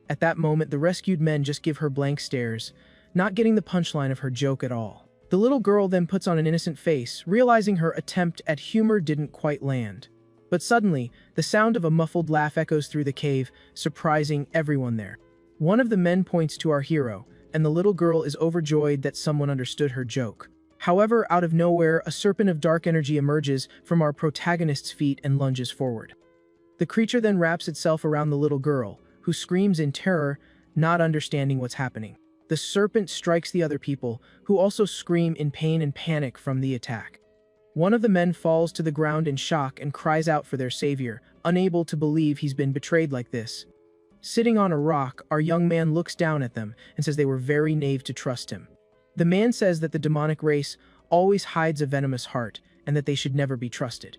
At that moment, the rescued men just give her blank stares, not getting the punchline of her joke at all. The little girl then puts on an innocent face, realizing her attempt at humor didn't quite land. But suddenly, the sound of a muffled laugh echoes through the cave, surprising everyone there. One of the men points to our hero, and the little girl is overjoyed that someone understood her joke. However, out of nowhere, a serpent of dark energy emerges from our protagonist's feet and lunges forward. The creature then wraps itself around the little girl, who screams in terror, not understanding what's happening. The serpent strikes the other people, who also scream in pain and panic from the attack. One of the men falls to the ground in shock and cries out for their savior, unable to believe he's been betrayed like this. Sitting on a rock, our young man looks down at them and says they were very naive to trust him. The man says that the demonic race always hides a venomous heart and that they should never be trusted.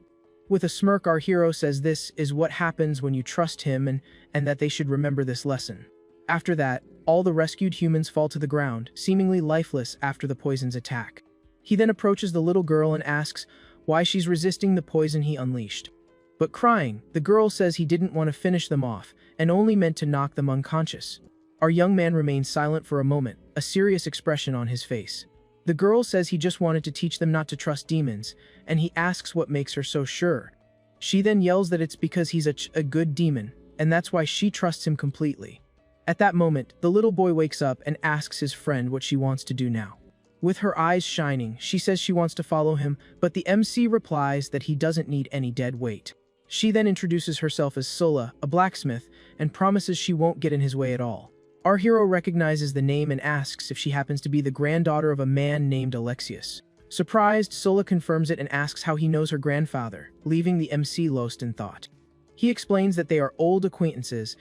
With a smirk, our hero says this is what happens when you trust him and that they should remember this lesson. After that, all the rescued humans fall to the ground, seemingly lifeless after the poison's attack. He then approaches the little girl and asks why she's resisting the poison he unleashed. But crying, the girl says he didn't want to finish them off and only meant to knock them unconscious. Our young man remains silent for a moment, a serious expression on his face. The girl says he just wanted to teach them not to trust demons, and he asks what makes her so sure. She then yells that it's because he's a good demon, and that's why she trusts him completely. At that moment, the little boy wakes up and asks his friend what she wants to do now. With her eyes shining, she says she wants to follow him, but the MC replies that he doesn't need any dead weight. She then introduces herself as Sulla, a blacksmith, and promises she won't get in his way at all. Our hero recognizes the name and asks if she happens to be the granddaughter of a man named Alexius. Surprised, Sulla confirms it and asks how he knows her grandfather, leaving the MC lost in thought. He explains that they are old acquaintances,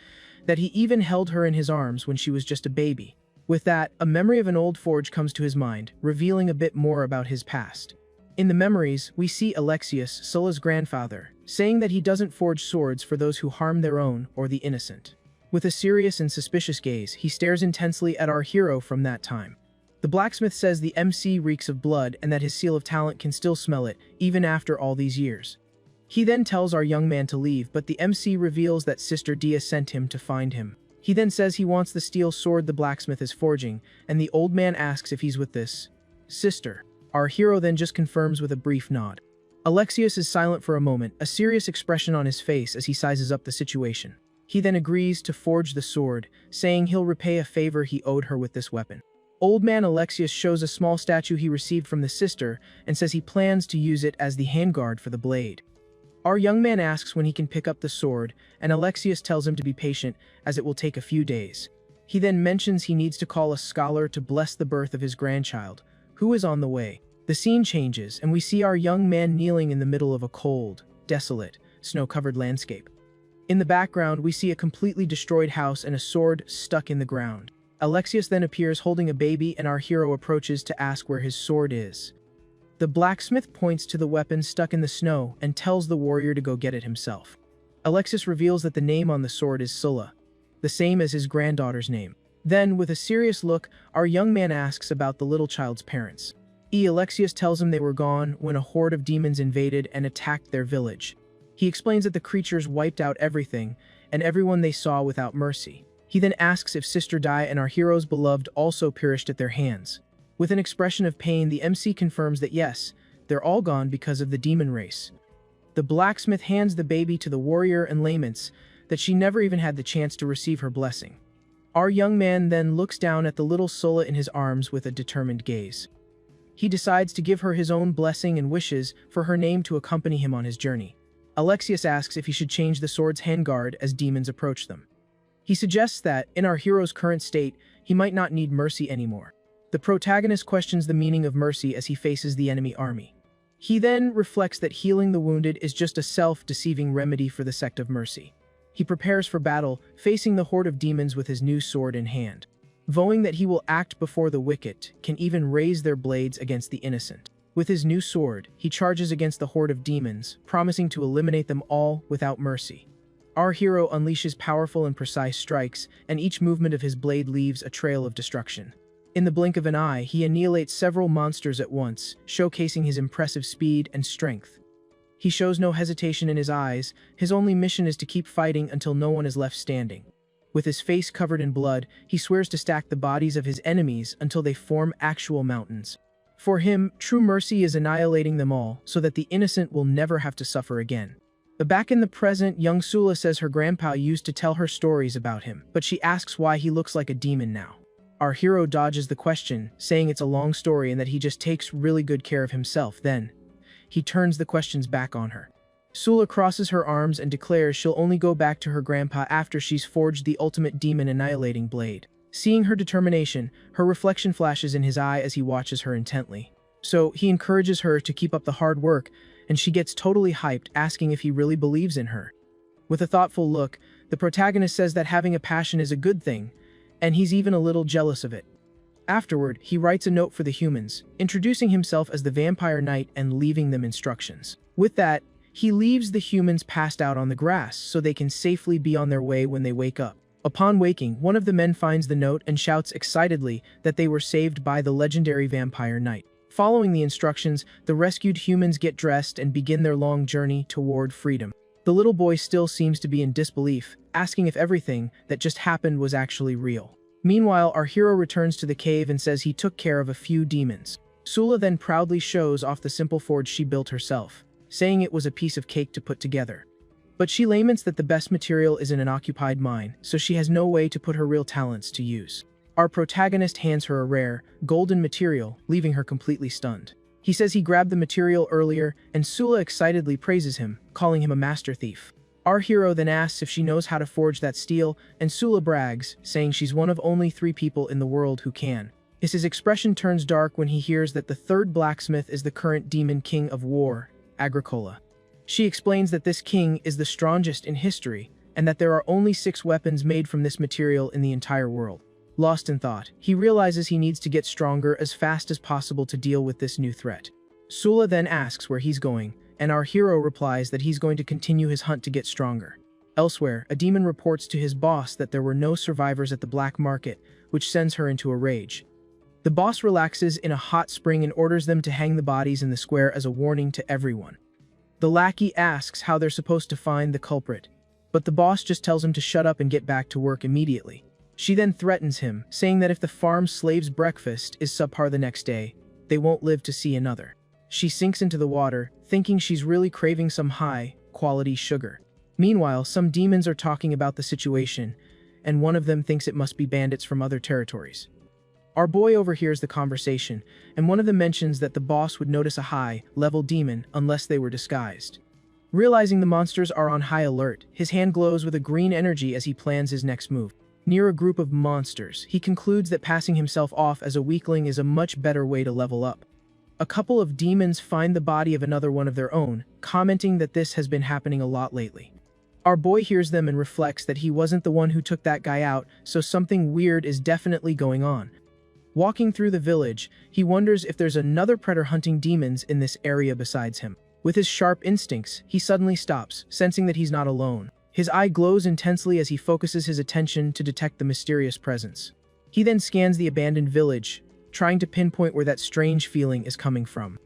that he even held her in his arms when she was just a baby. With that, a memory of an old forge comes to his mind, revealing a bit more about his past. In the memories, we see Alexius, Sulla's grandfather, saying that he doesn't forge swords for those who harm their own or the innocent. With a serious and suspicious gaze, he stares intensely at our hero from that time. The blacksmith says the MC reeks of blood and that his seal of talent can still smell it, even after all these years. He then tells our young man to leave, but the MC reveals that Sister Dia sent him to find him. He then says he wants the steel sword the blacksmith is forging, and the old man asks if he's with this sister. Our hero then just confirms with a brief nod. Alexius is silent for a moment, a serious expression on his face as he sizes up the situation. He then agrees to forge the sword, saying he'll repay a favor he owed her with this weapon. Old man Alexius shows a small statue he received from the sister and says he plans to use it as the handguard for the blade. Our young man asks when he can pick up the sword, and Alexius tells him to be patient as it will take a few days. He then mentions he needs to call a scholar to bless the birth of his grandchild, who is on the way. The scene changes, and we see our young man kneeling in the middle of a cold, desolate, snow-covered landscape. In the background, we see a completely destroyed house and a sword stuck in the ground. Alexius then appears holding a baby, and our hero approaches to ask where his sword is. The blacksmith points to the weapon stuck in the snow and tells the warrior to go get it himself. Alexius reveals that the name on the sword is Sulla, the same as his granddaughter's name. Then, with a serious look, our young man asks about the little child's parents. Alexius tells him they were gone when a horde of demons invaded and attacked their village. He explains that the creatures wiped out everything and everyone they saw without mercy. He then asks if Sister Dia and our hero's beloved also perished at their hands. With an expression of pain, the MC confirms that yes, they're all gone because of the demon race. The blacksmith hands the baby to the warrior and laments that she never even had the chance to receive her blessing. Our young man then looks down at the little Sulla in his arms with a determined gaze. He decides to give her his own blessing and wishes for her name to accompany him on his journey. Alexius asks if he should change the sword's handguard as demons approach them. He suggests that, in our hero's current state, he might not need mercy anymore. The protagonist questions the meaning of mercy as he faces the enemy army. He then reflects that healing the wounded is just a self-deceiving remedy for the sect of mercy. He prepares for battle, facing the horde of demons with his new sword in hand. Vowing that he will act before the wicked can even raise their blades against the innocent. With his new sword, he charges against the horde of demons, promising to eliminate them all without mercy. Our hero unleashes powerful and precise strikes, and each movement of his blade leaves a trail of destruction. In the blink of an eye, he annihilates several monsters at once, showcasing his impressive speed and strength. He shows no hesitation in his eyes. His only mission is to keep fighting until no one is left standing. With his face covered in blood, he swears to stack the bodies of his enemies until they form actual mountains. For him, true mercy is annihilating them all so that the innocent will never have to suffer again. But back in the present, young Sulla says her grandpa used to tell her stories about him, but she asks why he looks like a demon now. Our hero dodges the question, saying it's a long story and that he just takes really good care of himself. Then, he turns the questions back on her. Sula crosses her arms and declares she'll only go back to her grandpa after she's forged the ultimate demon annihilating blade. Seeing her determination, her reflection flashes in his eye as he watches her intently. So, he encourages her to keep up the hard work, and she gets totally hyped, asking if he really believes in her. With a thoughtful look, the protagonist says that having a passion is a good thing, and he's even a little jealous of it. Afterward, he writes a note for the humans, introducing himself as the Vampire Knight and leaving them instructions. With that, he leaves the humans passed out on the grass so they can safely be on their way when they wake up. Upon waking, one of the men finds the note and shouts excitedly that they were saved by the legendary Vampire Knight. Following the instructions, the rescued humans get dressed and begin their long journey toward freedom. The little boy still seems to be in disbelief, asking if everything that just happened was actually real. Meanwhile, our hero returns to the cave and says he took care of a few demons. Sula then proudly shows off the simple forge she built herself, saying it was a piece of cake to put together. But she laments that the best material is in an occupied mine, so she has no way to put her real talents to use. Our protagonist hands her a rare, golden material, leaving her completely stunned. He says he grabbed the material earlier, and Sula excitedly praises him, calling him a master thief. Our hero then asks if she knows how to forge that steel, and Sula brags, saying she's one of only 3 people in the world who can. His expression turns dark when he hears that the third blacksmith is the current demon king of war, Agricola. She explains that this king is the strongest in history, and that there are only 6 weapons made from this material in the entire world. Lost in thought, he realizes he needs to get stronger as fast as possible to deal with this new threat. Sula then asks where he's going, and our hero replies that he's going to continue his hunt to get stronger. Elsewhere, a demon reports to his boss that there were no survivors at the black market, which sends her into a rage. The boss relaxes in a hot spring and orders them to hang the bodies in the square as a warning to everyone. The lackey asks how they're supposed to find the culprit, but the boss just tells him to shut up and get back to work immediately. She then threatens him, saying that if the farm slave's breakfast is subpar the next day, they won't live to see another. She sinks into the water, thinking she's really craving some high-quality sugar. Meanwhile, some demons are talking about the situation, and one of them thinks it must be bandits from other territories. Our boy overhears the conversation, and one of them mentions that the boss would notice a high-level demon unless they were disguised. Realizing the monsters are on high alert, his hand glows with a green energy as he plans his next move. Near a group of monsters, he concludes that passing himself off as a weakling is a much better way to level up. A couple of demons find the body of another one of their own, commenting that this has been happening a lot lately. Our boy hears them and reflects that he wasn't the one who took that guy out, so something weird is definitely going on. Walking through the village, he wonders if there's another predator hunting demons in this area besides him. With his sharp instincts, he suddenly stops, sensing that he's not alone. His eye glows intensely as he focuses his attention to detect the mysterious presence. He then scans the abandoned village, trying to pinpoint where that strange feeling is coming from.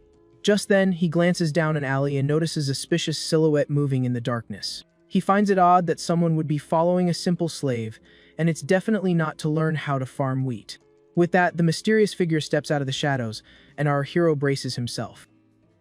Just then, he glances down an alley and notices a suspicious silhouette moving in the darkness. He finds it odd that someone would be following a simple slave, and it's definitely not to learn how to farm wheat. With that, the mysterious figure steps out of the shadows, and our hero braces himself.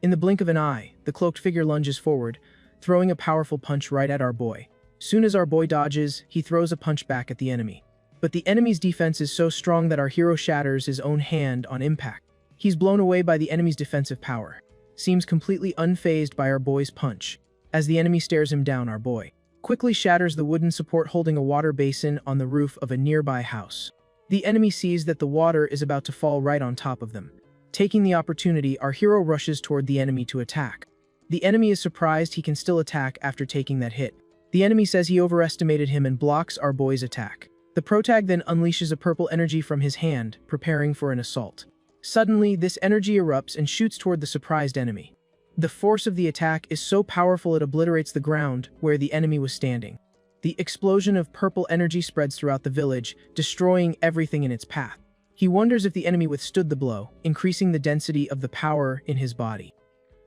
In the blink of an eye, the cloaked figure lunges forward, throwing a powerful punch right at our boy. Soon as our boy dodges, he throws a punch back at the enemy. But the enemy's defense is so strong that our hero shatters his own hand on impact. He's blown away by the enemy's defensive power. Seems completely unfazed by our boy's punch. As the enemy stares him down, our boy quickly shatters the wooden support holding a water basin on the roof of a nearby house. The enemy sees that the water is about to fall right on top of them. Taking the opportunity, our hero rushes toward the enemy to attack. The enemy is surprised he can still attack after taking that hit. The enemy says he overestimated him and blocks our boy's attack. The protag then unleashes a purple energy from his hand, preparing for an assault. Suddenly, this energy erupts and shoots toward the surprised enemy. The force of the attack is so powerful it obliterates the ground where the enemy was standing. The explosion of purple energy spreads throughout the village, destroying everything in its path. He wonders if the enemy withstood the blow, increasing the density of the power in his body.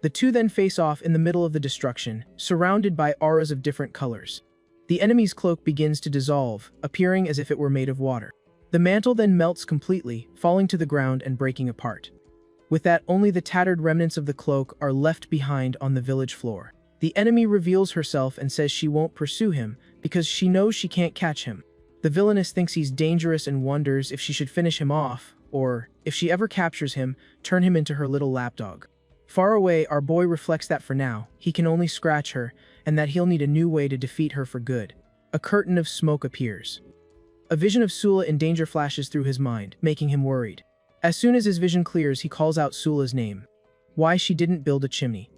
The two then face off in the middle of the destruction, surrounded by auras of different colors. The enemy's cloak begins to dissolve, appearing as if it were made of water. The mantle then melts completely, falling to the ground and breaking apart. With that, only the tattered remnants of the cloak are left behind on the village floor. The enemy reveals herself and says she won't pursue him because she knows she can't catch him. The villainess thinks he's dangerous and wonders if she should finish him off, or, if she ever captures him, turn him into her little lapdog. Far away, our boy reflects that for now, he can only scratch her, and that he'll need a new way to defeat her for good. A curtain of smoke appears. A vision of Sula in danger flashes through his mind, making him worried. As soon as his vision clears, he calls out Sula's name. Why she didn't build a chimney.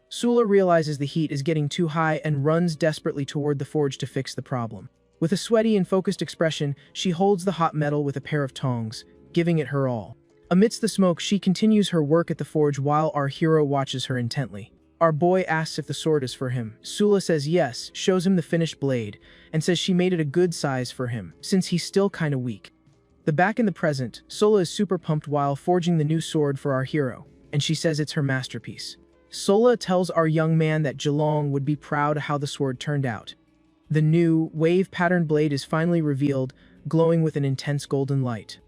Sula realizes the heat is getting too high and runs desperately toward the forge to fix the problem. With a sweaty and focused expression, she holds the hot metal with a pair of tongs, giving it her all. Amidst the smoke, she continues her work at the forge while our hero watches her intently. Our boy asks if the sword is for him. Sula says yes, shows him the finished blade, and says she made it a good size for him, since he's still kinda weak. Back in the present, Sula is super pumped while forging the new sword for our hero, and she says it's her masterpiece. Sula tells our young man that Geelong would be proud of how the sword turned out. The new, wave-patterned blade is finally revealed, glowing with an intense golden light.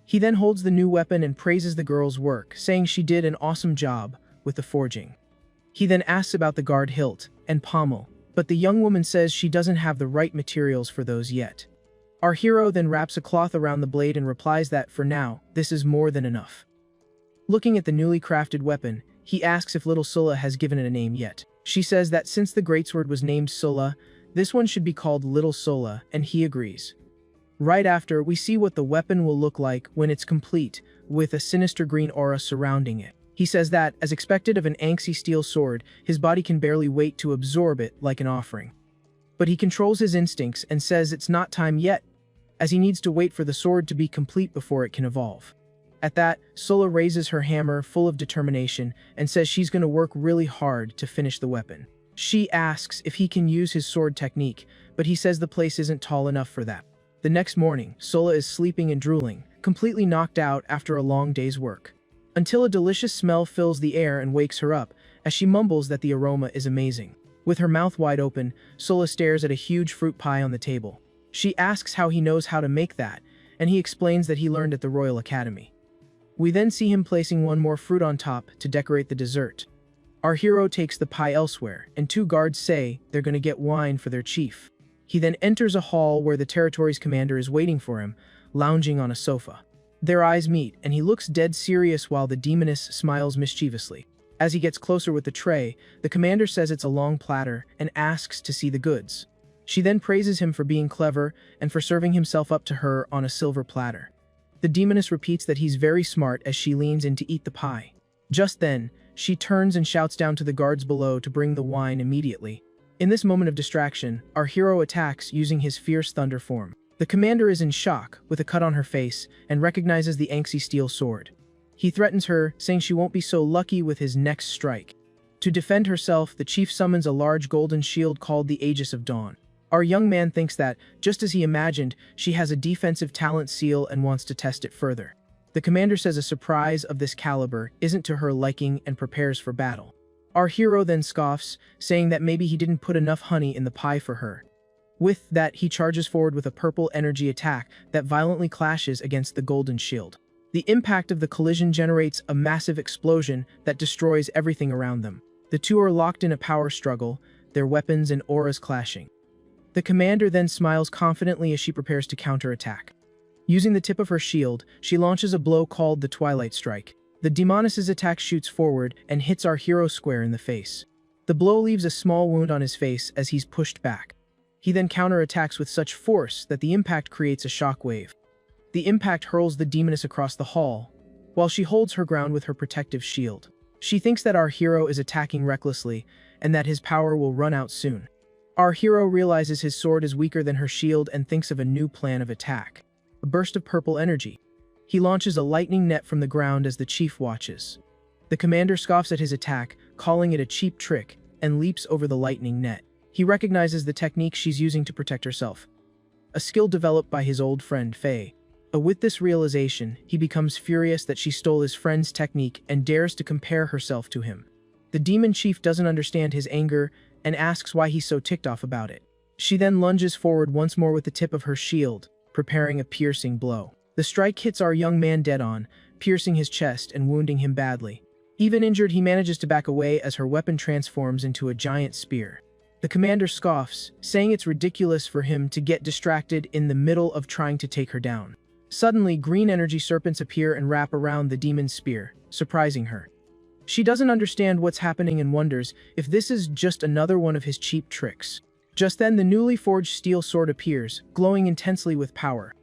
He then holds the new weapon and praises the girl's work, saying she did an awesome job with the forging. He then asks about the guard hilt and pommel, but the young woman says she doesn't have the right materials for those yet. Our hero then wraps a cloth around the blade and replies that, for now, this is more than enough. Looking at the newly crafted weapon, he asks if little Sula has given it a name yet. She says that since the greatsword was named Sula, this one should be called Little Sula, and he agrees. Right after, we see what the weapon will look like when it's complete, with a sinister green aura surrounding it. He says that, as expected of an angsty steel sword, his body can barely wait to absorb it like an offering. But he controls his instincts and says it's not time yet, as he needs to wait for the sword to be complete before it can evolve. At that, Sula raises her hammer full of determination and says she's going to work really hard to finish the weapon. She asks if he can use his sword technique, but he says the place isn't tall enough for that. The next morning, Sula is sleeping and drooling, completely knocked out after a long day's work. Until a delicious smell fills the air and wakes her up, as she mumbles that the aroma is amazing. With her mouth wide open, Sula stares at a huge fruit pie on the table. She asks how he knows how to make that, and he explains that he learned at the Royal Academy. We then see him placing one more fruit on top to decorate the dessert. Our hero takes the pie elsewhere, and two guards say they're going to get wine for their chief. He then enters a hall where the territory's commander is waiting for him, lounging on a sofa. Their eyes meet, and he looks dead serious while the demoness smiles mischievously. As he gets closer with the tray, the commander says it's a long platter and asks to see the goods. She then praises him for being clever and for serving himself up to her on a silver platter. The demoness repeats that he's very smart as she leans in to eat the pie. Just then, she turns and shouts down to the guards below to bring the wine immediately. In this moment of distraction, our hero attacks using his fierce thunder form. The commander is in shock, with a cut on her face, and recognizes the angsty steel sword. He threatens her, saying she won't be so lucky with his next strike. To defend herself, the chief summons a large golden shield called the Aegis of Dawn. Our young man thinks that, just as he imagined, she has a defensive talent seal and wants to test it further. The commander says a surprise of this caliber isn't to her liking and prepares for battle. Our hero then scoffs, saying that maybe he didn't put enough honey in the pie for her. With that, he charges forward with a purple energy attack that violently clashes against the golden shield. The impact of the collision generates a massive explosion that destroys everything around them. The two are locked in a power struggle, their weapons and auras clashing. The commander then smiles confidently as she prepares to counterattack. Using the tip of her shield, she launches a blow called the Twilight Strike. The demoness's attack shoots forward and hits our hero square in the face. The blow leaves a small wound on his face as he's pushed back. He then counterattacks with such force that the impact creates a shockwave. The impact hurls the demoness across the hall, while she holds her ground with her protective shield. She thinks that our hero is attacking recklessly, and that his power will run out soon. Our hero realizes his sword is weaker than her shield and thinks of a new plan of attack. A burst of purple energy. He launches a lightning net from the ground as the chief watches. The commander scoffs at his attack, calling it a cheap trick, and leaps over the lightning net. He recognizes the technique she's using to protect herself. A skill developed by his old friend Faye. With this realization, he becomes furious that she stole his friend's technique and dares to compare herself to him. The demon chief doesn't understand his anger and asks why he's so ticked off about it. She then lunges forward once more with the tip of her shield, preparing a piercing blow. The strike hits our young man dead on, piercing his chest and wounding him badly. Even injured, he manages to back away as her weapon transforms into a giant spear. The commander scoffs, saying it's ridiculous for him to get distracted in the middle of trying to take her down. Suddenly, green energy serpents appear and wrap around the demon's spear, surprising her. She doesn't understand what's happening and wonders if this is just another one of his cheap tricks. Just then, the newly forged steel sword appears, glowing intensely with power.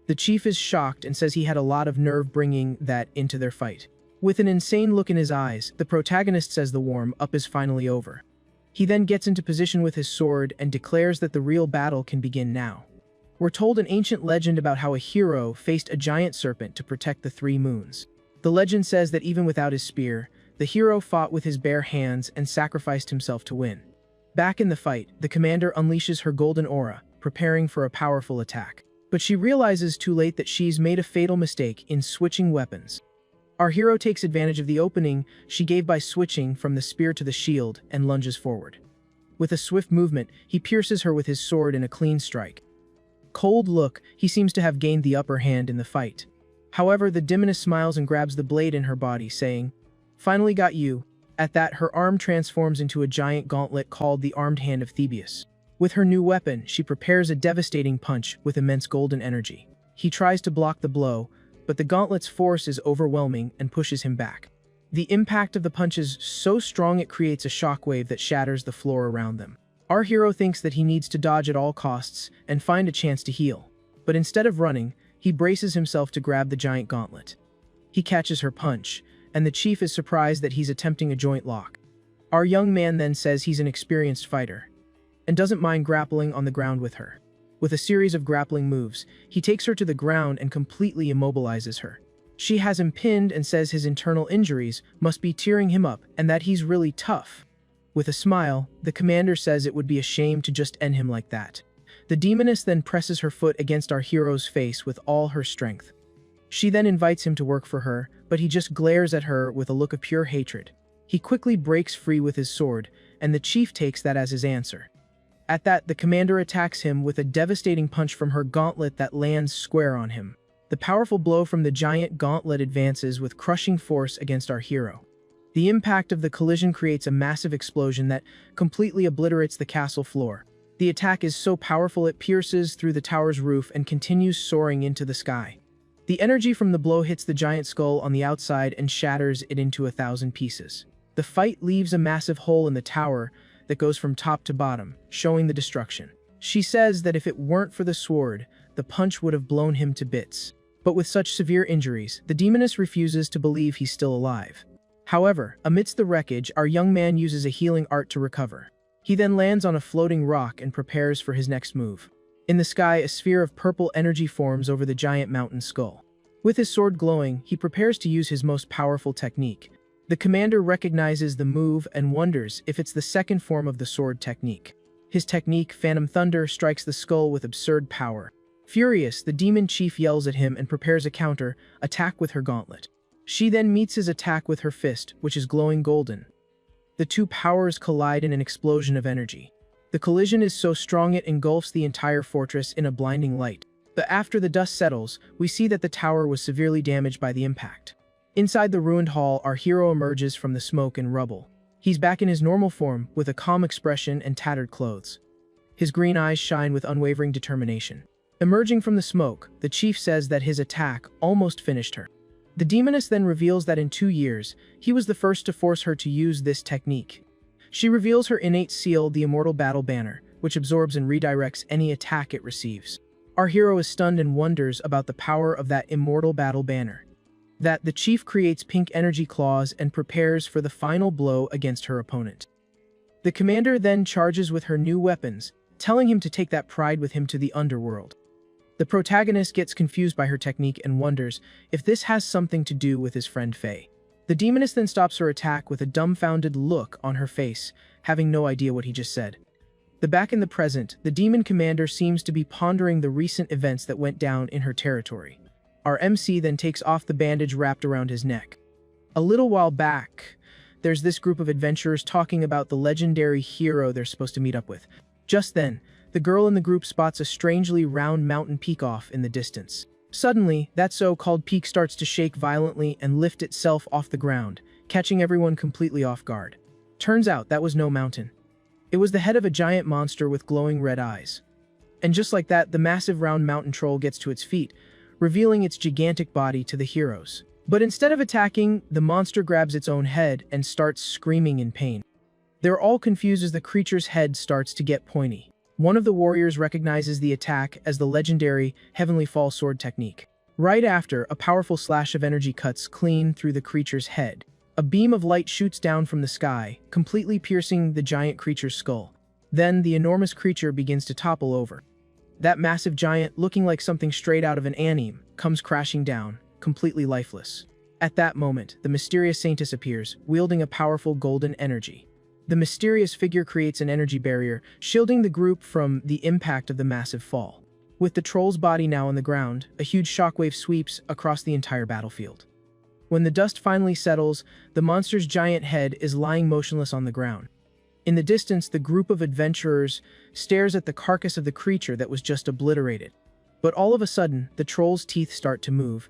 The chief is shocked and says he had a lot of nerve bringing that into their fight. With an insane look in his eyes, the protagonist says the warm-up is finally over. He then gets into position with his sword and declares that the real battle can begin now. We're told an ancient legend about how a hero faced a giant serpent to protect the three moons. The legend says that even without his spear, the hero fought with his bare hands and sacrificed himself to win. Back in the fight, the commander unleashes her golden aura, preparing for a powerful attack. But she realizes too late that she's made a fatal mistake in switching weapons. Our hero takes advantage of the opening she gave by switching from the spear to the shield and lunges forward. With a swift movement, he pierces her with his sword in a clean strike. Cold look, he seems to have gained the upper hand in the fight. However, the demoness smiles and grabs the blade in her body, saying, "Finally got you." At that, her arm transforms into a giant gauntlet called the Armed Hand of Thebius. With her new weapon, she prepares a devastating punch with immense golden energy. He tries to block the blow, but the gauntlet's force is overwhelming and pushes him back. The impact of the punch is so strong it creates a shockwave that shatters the floor around them. Our hero thinks that he needs to dodge at all costs and find a chance to heal. But instead of running, he braces himself to grab the giant gauntlet. He catches her punch, and the chief is surprised that he's attempting a joint lock. Our young man then says he's an experienced fighter, and doesn't mind grappling on the ground with her. With a series of grappling moves, he takes her to the ground and completely immobilizes her. She has him pinned and says his internal injuries must be tearing him up and that he's really tough. With a smile, the commander says it would be a shame to just end him like that. The demoness then presses her foot against our hero's face with all her strength. She then invites him to work for her, but he just glares at her with a look of pure hatred. He quickly breaks free with his sword, and the chief takes that as his answer. At that, the commander attacks him with a devastating punch from her gauntlet that lands square on him. The powerful blow from the giant gauntlet advances with crushing force against our hero. The impact of the collision creates a massive explosion that completely obliterates the castle floor. The attack is so powerful it pierces through the tower's roof and continues soaring into the sky. The energy from the blow hits the giant skull on the outside and shatters it into 1,000 pieces. The fight leaves a massive hole in the tower that goes from top to bottom, showing the destruction. She says that if it weren't for the sword, the punch would have blown him to bits. But with such severe injuries, the demoness refuses to believe he's still alive. However, amidst the wreckage, our young man uses a healing art to recover. He then lands on a floating rock and prepares for his next move. In the sky, a sphere of purple energy forms over the giant mountain skull. With his sword glowing, he prepares to use his most powerful technique. The commander recognizes the move and wonders if it's the second form of the sword technique. His technique, Phantom Thunder, strikes the skull with absurd power. Furious, the demon chief yells at him and prepares a counter attack with her gauntlet. She then meets his attack with her fist, which is glowing golden. The two powers collide in an explosion of energy. The collision is so strong it engulfs the entire fortress in a blinding light. But after the dust settles, we see that the tower was severely damaged by the impact. Inside the ruined hall, our hero emerges from the smoke and rubble. He's back in his normal form, with a calm expression and tattered clothes. His green eyes shine with unwavering determination. Emerging from the smoke, the chief says that his attack almost finished her. The demoness then reveals that in 2 years, he was the first to force her to use this technique. She reveals her innate seal, the Immortal Battle Banner, which absorbs and redirects any attack it receives. Our hero is stunned and wonders about the power of that Immortal Battle Banner. That the chief creates pink energy claws and prepares for the final blow against her opponent. The commander then charges with her new weapons, telling him to take that pride with him to the underworld. The protagonist gets confused by her technique and wonders if this has something to do with his friend Faye. The demoness then stops her attack with a dumbfounded look on her face, having no idea what he just said. Back in the present, the demon commander seems to be pondering the recent events that went down in her territory. Our MC then takes off the bandage wrapped around his neck. A little while back, there's this group of adventurers talking about the legendary hero they're supposed to meet up with. Just then, the girl in the group spots a strangely round mountain peak off in the distance. Suddenly, that so-called peak starts to shake violently and lift itself off the ground, catching everyone completely off guard. Turns out that was no mountain. It was the head of a giant monster with glowing red eyes. And just like that, the massive round mountain troll gets to its feet, revealing its gigantic body to the heroes. But instead of attacking, the monster grabs its own head and starts screaming in pain. They're all confused as the creature's head starts to get pointy. One of the warriors recognizes the attack as the legendary Heavenly Fall Sword technique. Right after, a powerful slash of energy cuts clean through the creature's head. A beam of light shoots down from the sky, completely piercing the giant creature's skull. Then, the enormous creature begins to topple over. That massive giant, looking like something straight out of an anime, comes crashing down, completely lifeless. At that moment, the mysterious saintess appears, wielding a powerful golden energy. The mysterious figure creates an energy barrier, shielding the group from the impact of the massive fall. With the troll's body now on the ground, a huge shockwave sweeps across the entire battlefield. When the dust finally settles, the monster's giant head is lying motionless on the ground. In the distance, the group of adventurers stares at the carcass of the creature that was just obliterated. But all of a sudden, the troll's teeth start to move,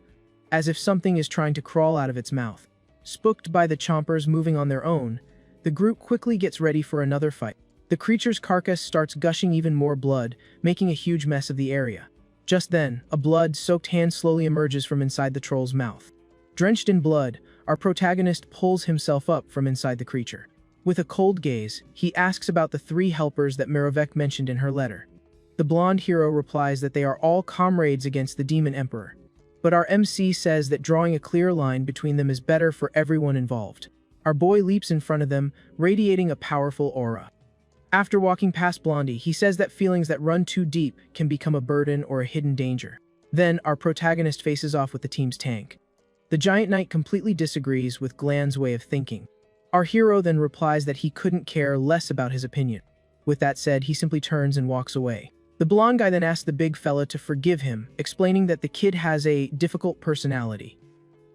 as if something is trying to crawl out of its mouth. Spooked by the chompers moving on their own, the group quickly gets ready for another fight. The creature's carcass starts gushing even more blood, making a huge mess of the area. Just then, a blood-soaked hand slowly emerges from inside the troll's mouth. Drenched in blood, our protagonist pulls himself up from inside the creature. With a cold gaze, he asks about the 3 helpers that Merevek mentioned in her letter. The blonde hero replies that they are all comrades against the Demon Emperor. But our MC says that drawing a clear line between them is better for everyone involved. Our boy leaps in front of them, radiating a powerful aura. After walking past Blondie, he says that feelings that run too deep can become a burden or a hidden danger. Then, our protagonist faces off with the team's tank. The giant knight completely disagrees with Glan's way of thinking. Our hero then replies that he couldn't care less about his opinion. With that said, he simply turns and walks away. The blonde guy then asks the big fella to forgive him, explaining that the kid has a difficult personality.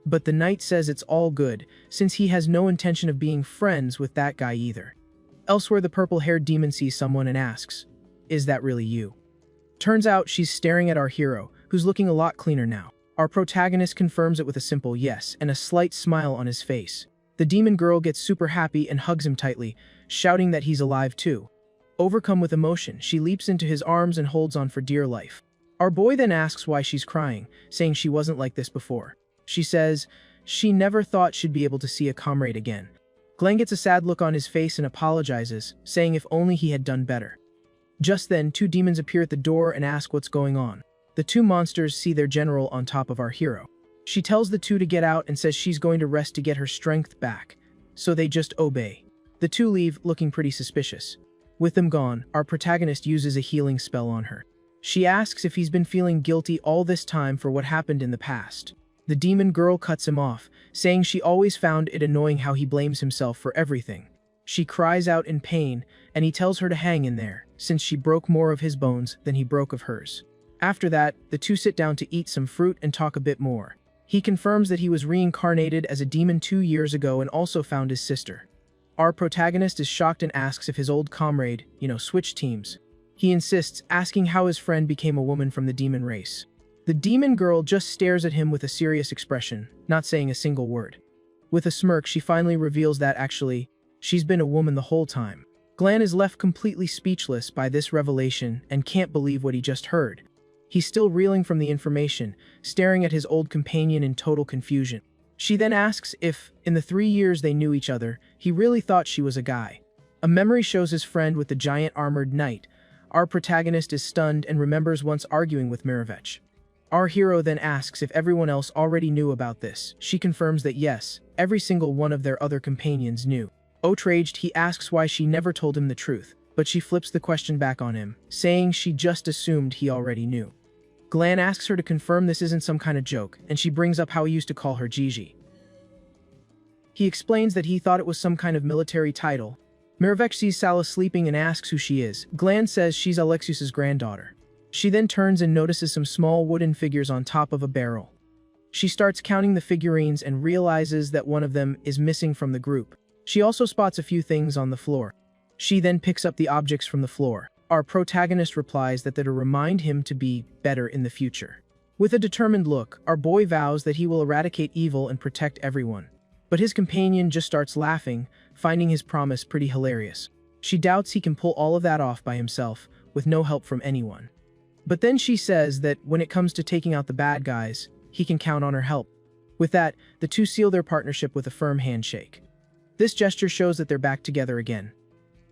But the knight says it's all good, since he has no intention of being friends with that guy either. Elsewhere, the purple-haired demon sees someone and asks, "Is that really you?" Turns out she's staring at our hero, who's looking a lot cleaner now. Our protagonist confirms it with a simple yes and a slight smile on his face. The demon girl gets super happy and hugs him tightly, shouting that he's alive too. Overcome with emotion, she leaps into his arms and holds on for dear life. Our boy then asks why she's crying, saying she wasn't like this before. She says she never thought she'd be able to see a comrade again. Glenn gets a sad look on his face and apologizes, saying if only he had done better. Just then, 2 demons appear at the door and ask what's going on. The 2 monsters see their general on top of our hero. She tells the 2 to get out and says she's going to rest to get her strength back, so they just obey. The 2 leave, looking pretty suspicious. With them gone, our protagonist uses a healing spell on her. She asks if he's been feeling guilty all this time for what happened in the past. The demon girl cuts him off, saying she always found it annoying how he blames himself for everything. She cries out in pain, and he tells her to hang in there, since she broke more of his bones than he broke of hers. After that, the 2 sit down to eat some fruit and talk a bit more. He confirms that he was reincarnated as a demon 2 years ago and also found his sister. Our protagonist is shocked and asks if his old comrade, switched teams. He insists, asking how his friend became a woman from the demon race. The demon girl just stares at him with a serious expression, not saying a single word. With a smirk, she finally reveals that actually, she's been a woman the whole time. Glan is left completely speechless by this revelation and can't believe what he just heard. He's still reeling from the information, staring at his old companion in total confusion. She then asks if, in the 3 years they knew each other, he really thought she was a guy. A memory shows his friend with the giant armored knight. Our protagonist is stunned and remembers once arguing with Mirevech. Our hero then asks if everyone else already knew about this. She confirms that yes, every single one of their other companions knew. Outraged, he asks why she never told him the truth, but she flips the question back on him, saying she just assumed he already knew. Glan asks her to confirm this isn't some kind of joke, and she brings up how he used to call her Gigi. He explains that he thought it was some kind of military title. Mirevech sees Sala sleeping and asks who she is. Glan says she's Alexius's granddaughter. She then turns and notices some small wooden figures on top of a barrel. She starts counting the figurines and realizes that one of them is missing from the group. She also spots a few things on the floor. She then picks up the objects from the floor. Our protagonist replies that they're to remind him to be better in the future. With a determined look, our boy vows that he will eradicate evil and protect everyone. But his companion just starts laughing, finding his promise pretty hilarious. She doubts he can pull all of that off by himself, with no help from anyone. But then she says that when it comes to taking out the bad guys, he can count on her help. With that, the two seal their partnership with a firm handshake. This gesture shows that they're back together again,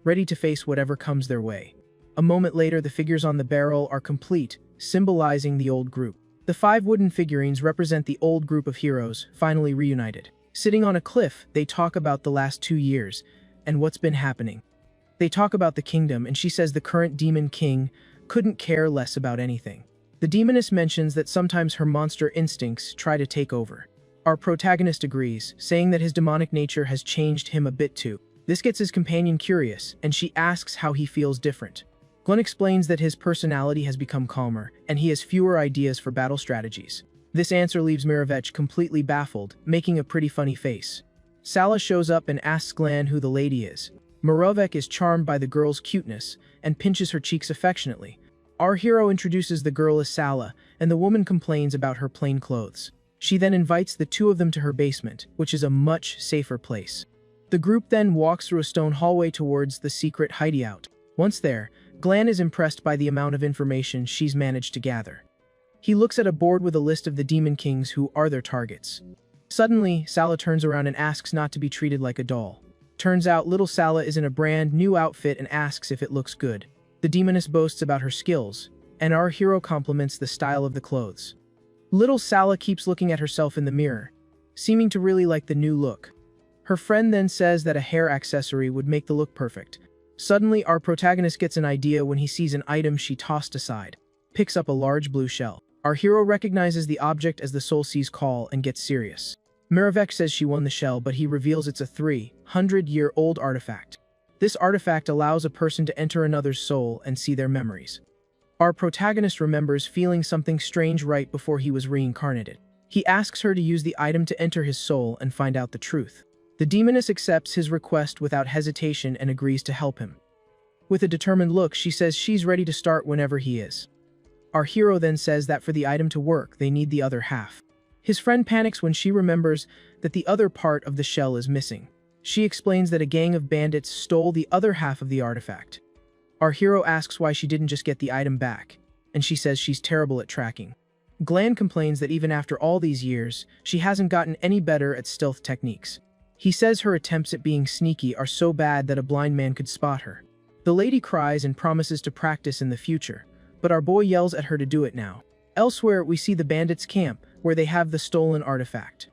ready to face whatever comes their way. A moment later, the figures on the barrel are complete, symbolizing the old group. The 5 wooden figurines represent the old group of heroes, finally reunited. Sitting on a cliff, they talk about the last 2 years, and what's been happening. They talk about the kingdom, and she says the current demon king couldn't care less about anything. The demoness mentions that sometimes her monster instincts try to take over. Our protagonist agrees, saying that his demonic nature has changed him a bit too. This gets his companion curious, and she asks how he feels different. Glenn explains that his personality has become calmer, and he has fewer ideas for battle strategies. This answer leaves Mirevech completely baffled, making a pretty funny face. Sala shows up and asks Glenn who the lady is. Mirevech is charmed by the girl's cuteness, and pinches her cheeks affectionately. Our hero introduces the girl as Sala, and the woman complains about her plain clothes. She then invites the two of them to her basement, which is a much safer place. The group then walks through a stone hallway towards the secret hideout. Once there, Glenn is impressed by the amount of information she's managed to gather. He looks at a board with a list of the demon kings who are their targets. Suddenly, Sala turns around and asks not to be treated like a doll. Turns out little Sala is in a brand new outfit and asks if it looks good. The demoness boasts about her skills, and our hero compliments the style of the clothes. Little Sala keeps looking at herself in the mirror, seeming to really like the new look. Her friend then says that a hair accessory would make the look perfect. Suddenly, our protagonist gets an idea when he sees an item she tossed aside. Picks up a large blue shell. Our hero recognizes the object as the Soul Sea's call and gets serious. Mirevech says she won the shell, but he reveals it's a 300-year-old artifact. This artifact allows a person to enter another's soul and see their memories. Our protagonist remembers feeling something strange right before he was reincarnated. He asks her to use the item to enter his soul and find out the truth. The demoness accepts his request without hesitation and agrees to help him. With a determined look, she says she's ready to start whenever he is. Our hero then says that for the item to work, they need the other half. His friend panics when she remembers that the other part of the shell is missing. She explains that a gang of bandits stole the other half of the artifact. Our hero asks why she didn't just get the item back, and she says she's terrible at tracking. Glenn complains that even after all these years, she hasn't gotten any better at stealth techniques. He says her attempts at being sneaky are so bad that a blind man could spot her. The lady cries and promises to practice in the future, but our boy yells at her to do it now. Elsewhere, we see the bandits' camp, where they have the stolen artifact.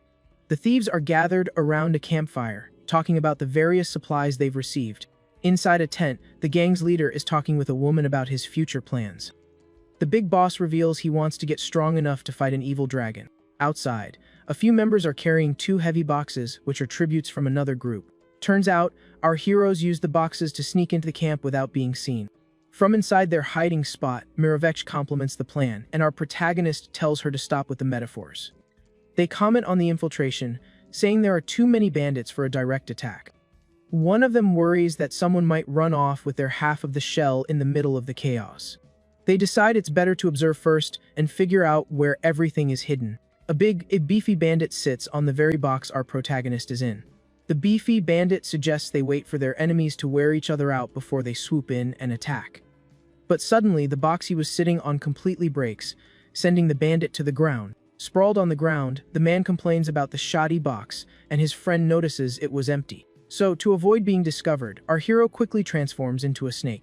The thieves are gathered around a campfire, talking about the various supplies they've received. Inside a tent, the gang's leader is talking with a woman about his future plans. The big boss reveals he wants to get strong enough to fight an evil dragon. Outside, a few members are carrying 2 heavy boxes, which are tributes from another group. Turns out, our heroes use the boxes to sneak into the camp without being seen. From inside their hiding spot, Mirevech compliments the plan, and our protagonist tells her to stop with the metaphors. They comment on the infiltration, saying there are too many bandits for a direct attack. One of them worries that someone might run off with their half of the shell in the middle of the chaos. They decide it's better to observe first and figure out where everything is hidden. A beefy bandit sits on the very box our protagonist is in. The beefy bandit suggests they wait for their enemies to wear each other out before they swoop in and attack. But suddenly, the box he was sitting on completely breaks, sending the bandit to the ground. Sprawled on the ground, the man complains about the shoddy box, and his friend notices it was empty. So, to avoid being discovered, our hero quickly transforms into a snake.